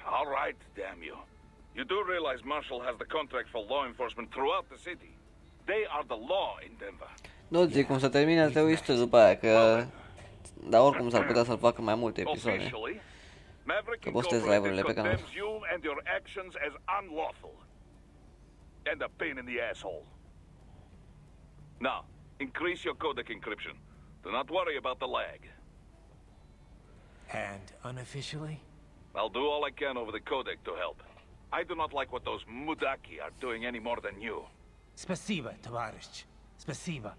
All right, damn you. You do realize Marshall has the contract for law enforcement throughout the city. They are the law in Denver. Nu zic cum să termine, te uiți tu după aia, că... Dar oricum s-ar putea să-l facă mai multe episoade. Că postez live-urile pe canal. You and your actions as unlawful. And a pain in the asshole. Now, increase your codec encryption. Do not worry about the lag. And unofficially? I'll do all I can over the codec to help. I do not like what those Mudaki are doing any more than you. Spasiba, Tavarish. Spasiba.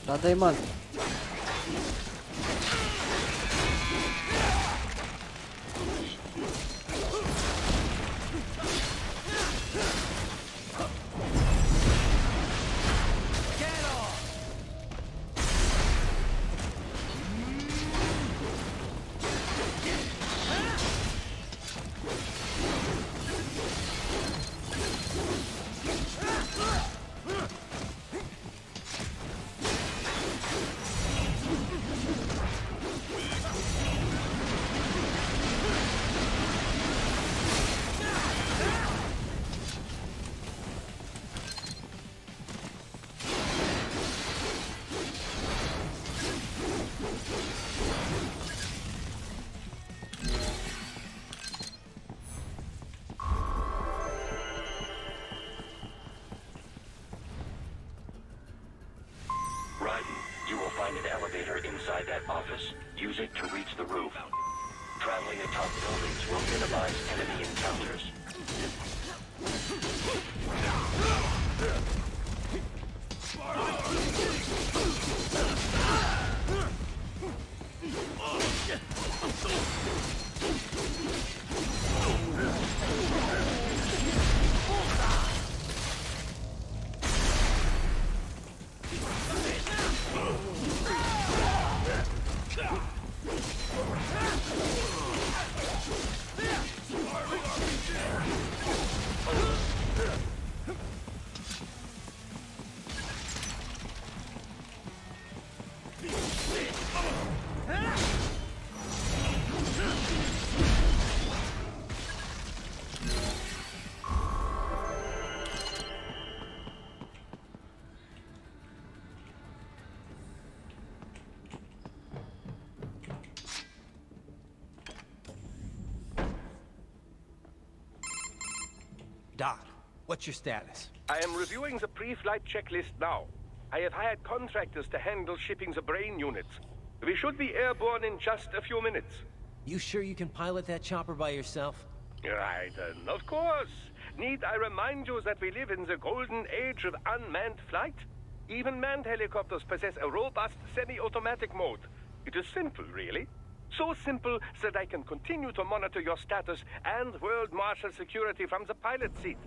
Da, dai, man. Patrolling atop buildings will minimize enemy encounters. Doc, what's your status? I am reviewing the pre-flight checklist now. I have hired contractors to handle shipping the brain units. We should be airborne in just a few minutes. You sure you can pilot that chopper by yourself? Right, of course. Need I remind you that we live in the golden age of unmanned flight? Even manned helicopters possess a robust semi-automatic mode. It is simple, really. So simple that I can continue to monitor your status and world marshal security from the pilot seat.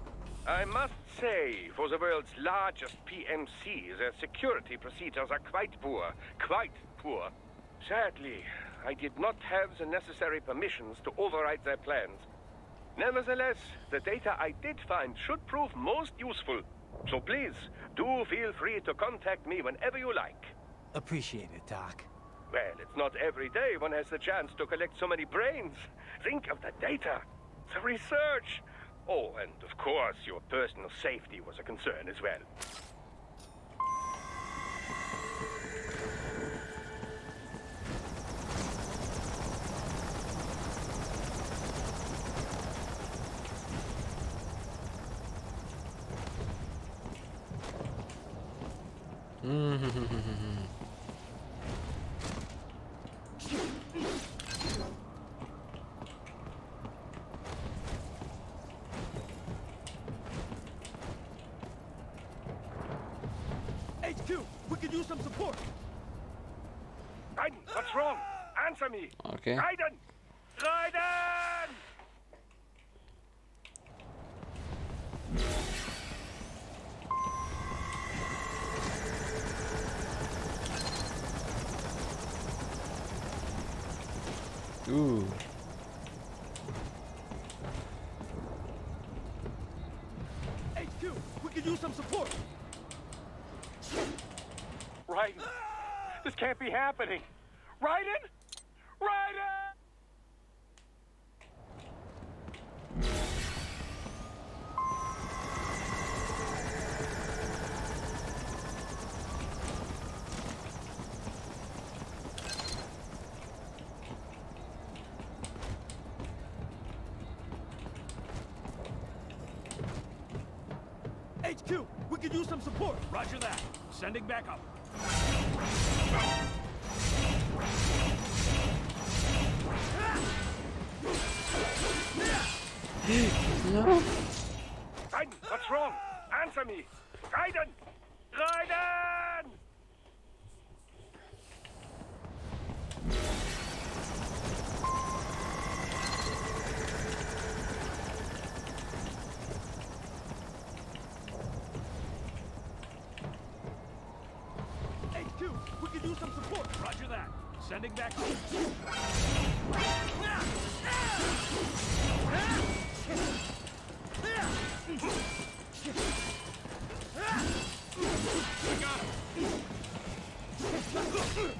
I must say, for the world's largest PMC, their security procedures are quite poor. Quite poor. Sadly, I did not have the necessary permissions to override their plans. Nevertheless, the data I did find should prove most useful. So please, do feel free to contact me whenever you like. Appreciate it, Doc. Well, it's not every day one has the chance to collect so many brains. Think of the data, the research. Oh, and of course, your personal safety was a concern as well. HQ, we could use some support. Raiden, what's wrong? Answer me. Okay. Raiden! Raiden! Ooh. HQ, we could use some support. Raiden, this can't be happening. Raiden? Raiden! HQ, we could use some support. Roger that. Sending backup. No. Raiden, what's wrong? Answer me. Raiden! Raiden! HQ, we could use some support. Roger that. Sending backup. I got him.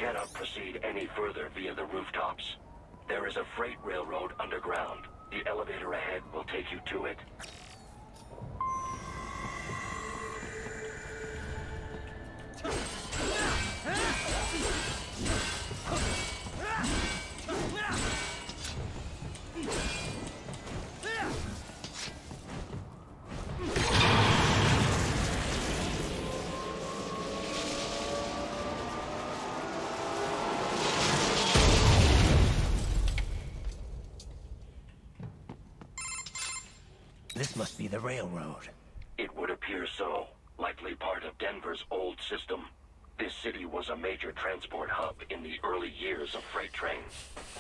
cannot proceed any further via the rooftops. There is a freight railroad underground. The elevator ahead will take you to it. This must be the railroad. It would appear so. Likely part of Denver's old system. This city was a major transport hub in the early years of freight trains.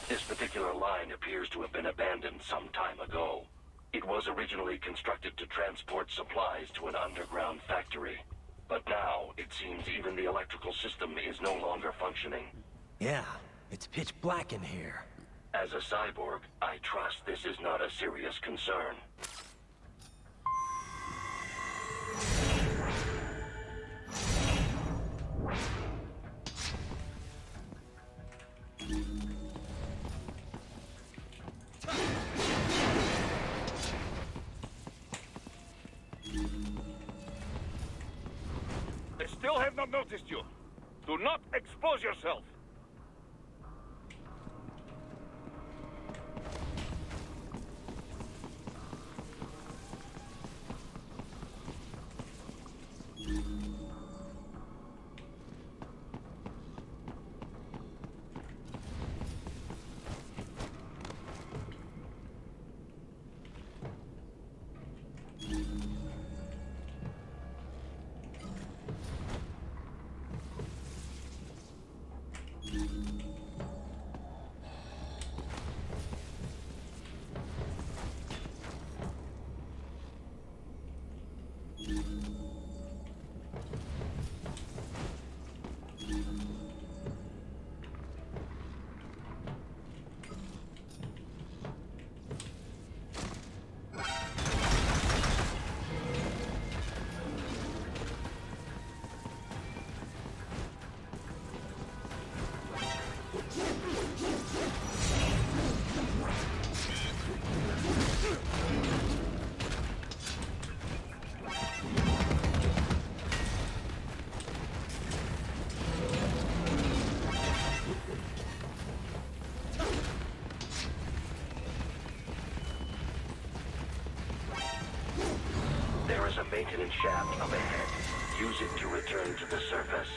This particular line appears to have been abandoned some time ago. It was originally constructed to transport supplies to an underground factory. But now, it seems even the electrical system is no longer functioning. Yeah, it's pitch black in here. As a cyborg, I trust this is not a serious concern. I still have not noticed you. Do not expose yourself. There is a maintenance shaft up ahead. Use it to return to the surface.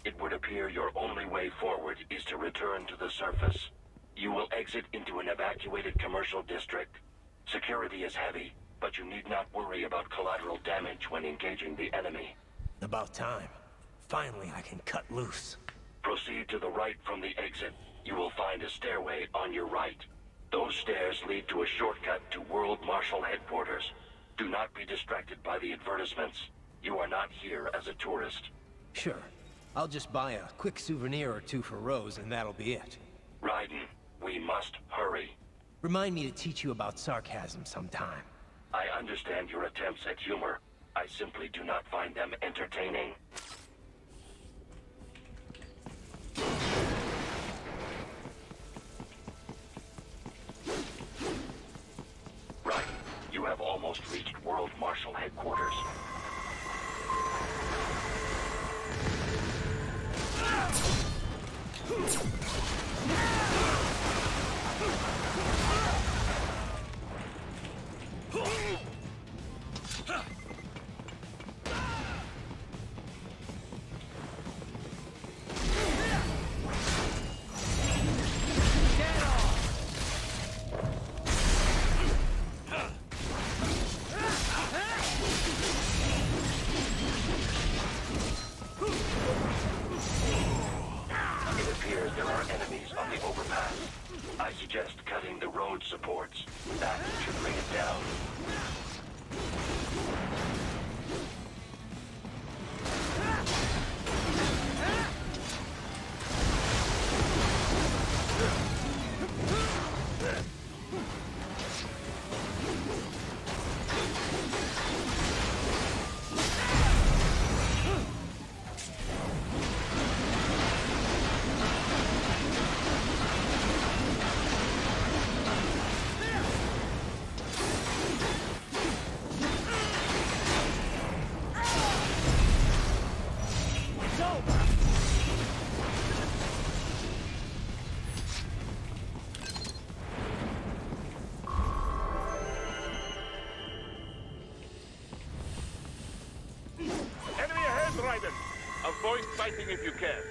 It would appear your only way forward is to return to the surface. You will exit into an evacuated commercial district. Security is heavy, but you need not worry about collateral damage when engaging the enemy. About time. Finally, I can cut loose. Proceed to the right from the exit. You will find a stairway on your right. Those stairs lead to a shortcut to World Marshal Headquarters. Do not be distracted by the advertisements. You are not here as a tourist. Sure. I'll just buy a quick souvenir or two for Rose, and that'll be it. Raiden, we must hurry. Remind me to teach you about sarcasm sometime. I understand your attempts at humor. I simply do not find them entertaining. Right. You have almost reached World Marshal Headquarters. Avoid fighting if you can.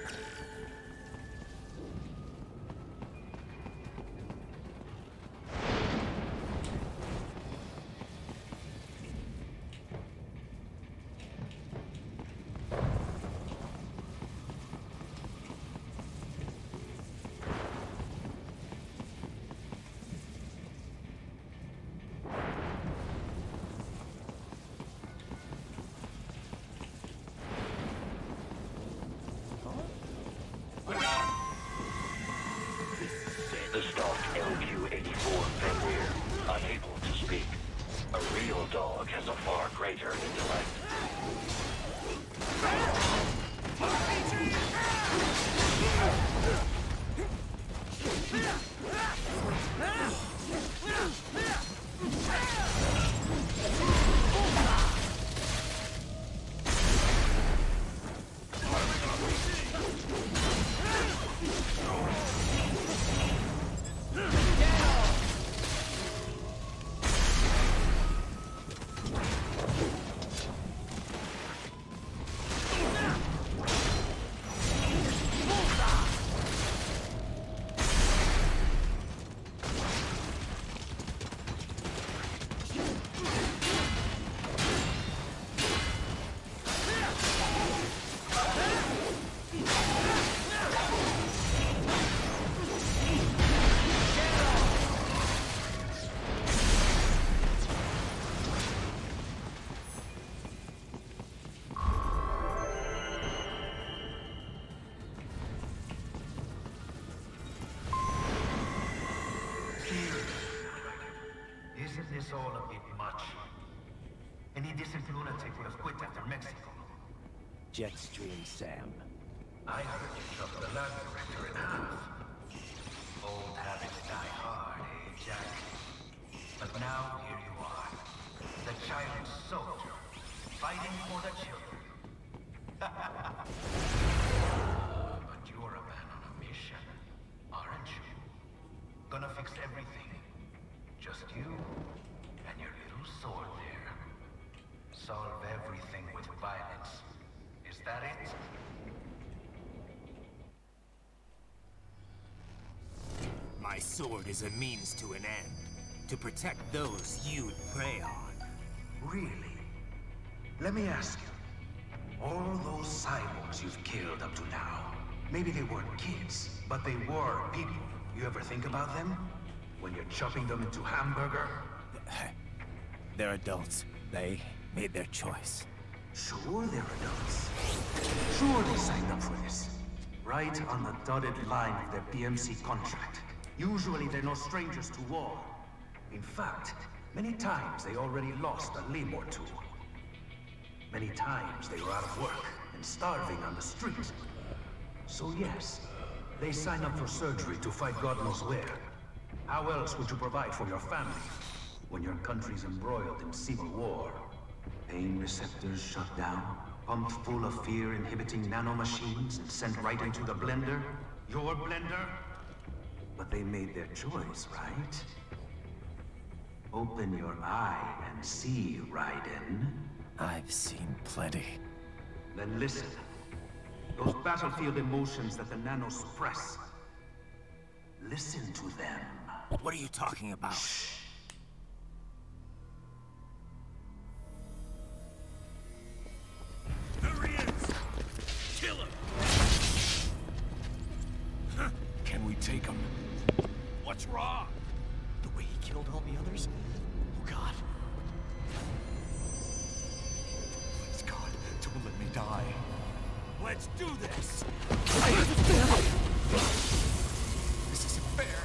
The stalk LQ-84 Fenrir, unable to speak. A real dog has a far greater intellect. Isn't this all a bit much? Any decent lunatic would have quit after Mexico. Jetstream, Sam. I heard you chopped the lab director in half. Old habits die hard, eh, Jack? But now here you are. The child soldier, fighting for the children. But you're a man on a mission, aren't you? Gonna fix everything. Just you and your little sword there. Solve everything with violence. Is that it? My sword is a means to an end. To protect those you'd prey on. Really? Let me ask you. All those cyborgs you've killed up to now, maybe they weren't kids, but they were people. You ever think about them? When you're chopping them into hamburger? They're adults. They made their choice. Sure they're adults. Sure they signed up for this. Right on the dotted line of their PMC contract. Usually they're no strangers to war. In fact, many times they already lost a limb or two. Many times they were out of work and starving on the street. So yes, they sign up for surgery to fight God knows where. How else would you provide for your family when your country's embroiled in civil war? Pain receptors shut down, Pumped full of fear-inhibiting nanomachines and sent right into the blender? Your blender? But they made their choice, right? Open your eye and see, Raiden. I've seen plenty. Then listen. Those battlefield emotions that the nanos suppress. Listen to them. What are you talking about? Shh. There he is! Kill him! Can we take him? What's wrong? The way he killed all the others? Oh God. Please God, don't let me die. Let's do this! This isn't fair.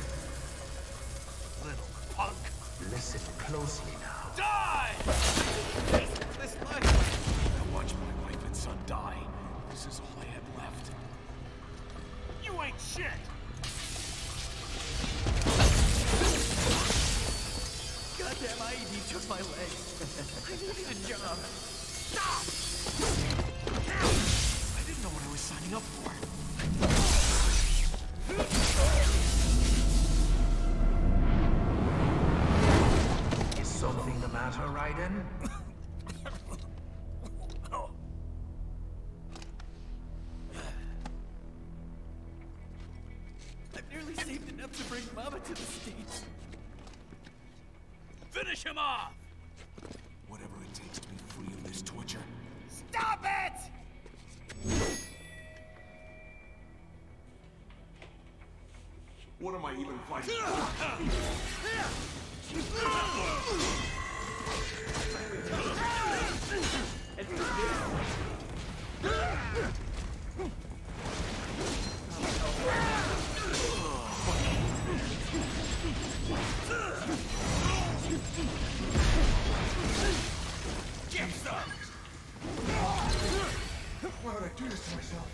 Little punk! Listen closely now. Die! This life. I watched my wife and son die. This is all I had left. You ain't shit! Goddamn IED took my leg. I needed a job. Stop! I didn't know what I was signing up for. Is something the matter, Raiden? I've nearly saved enough to bring Mama to the States. Finish him off! Whatever it takes to be free of this torture. Stop it! What am I even fighting for? Get some! Why would I do this to myself?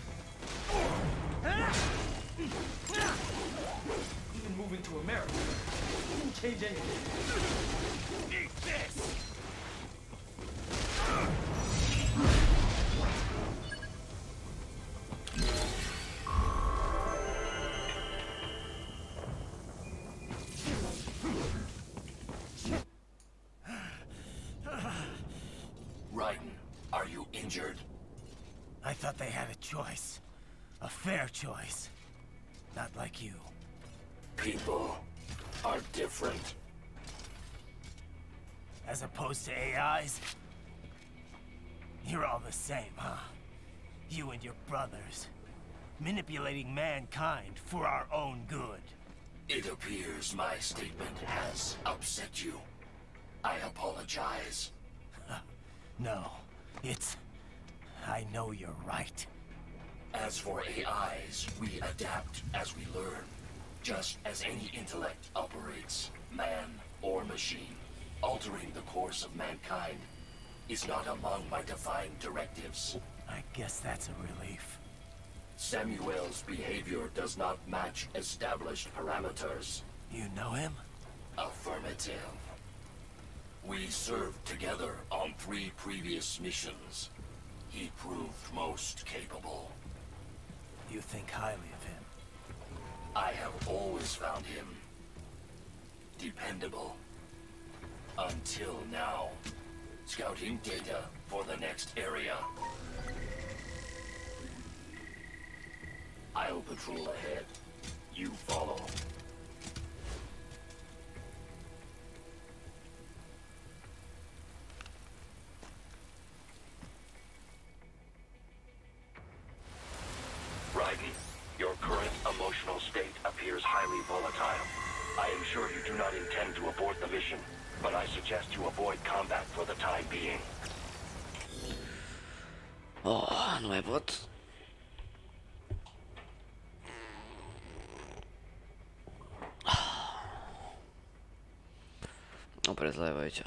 Even moving to America didn't change anything. Eat this! Raiden, are you injured? I thought they had a choice. A fair choice. Not like you. People are different. As opposed to AIs? You're all the same, huh? You and your brothers. Manipulating mankind for our own good. It appears my statement has upset you. I apologize. No, it's... I know you're right. As for AIs, we adapt as we learn. Just as any intellect operates, man or machine, altering the course of mankind is not among my defined directives. I guess that's a relief. Samuel's behavior does not match established parameters. You know him? Affirmative. We served together on 3 previous missions. He proved most capable. You think highly of him? I have always found him dependable. Until now. Scouting data for the next area. I'll patrol ahead. You follow. Raiden, your current emotional state appears highly volatile. I am sure you do not intend to abort the mission, but I suggest you avoid combat for the time being. Oh, nu mai pot. Opresc live aici.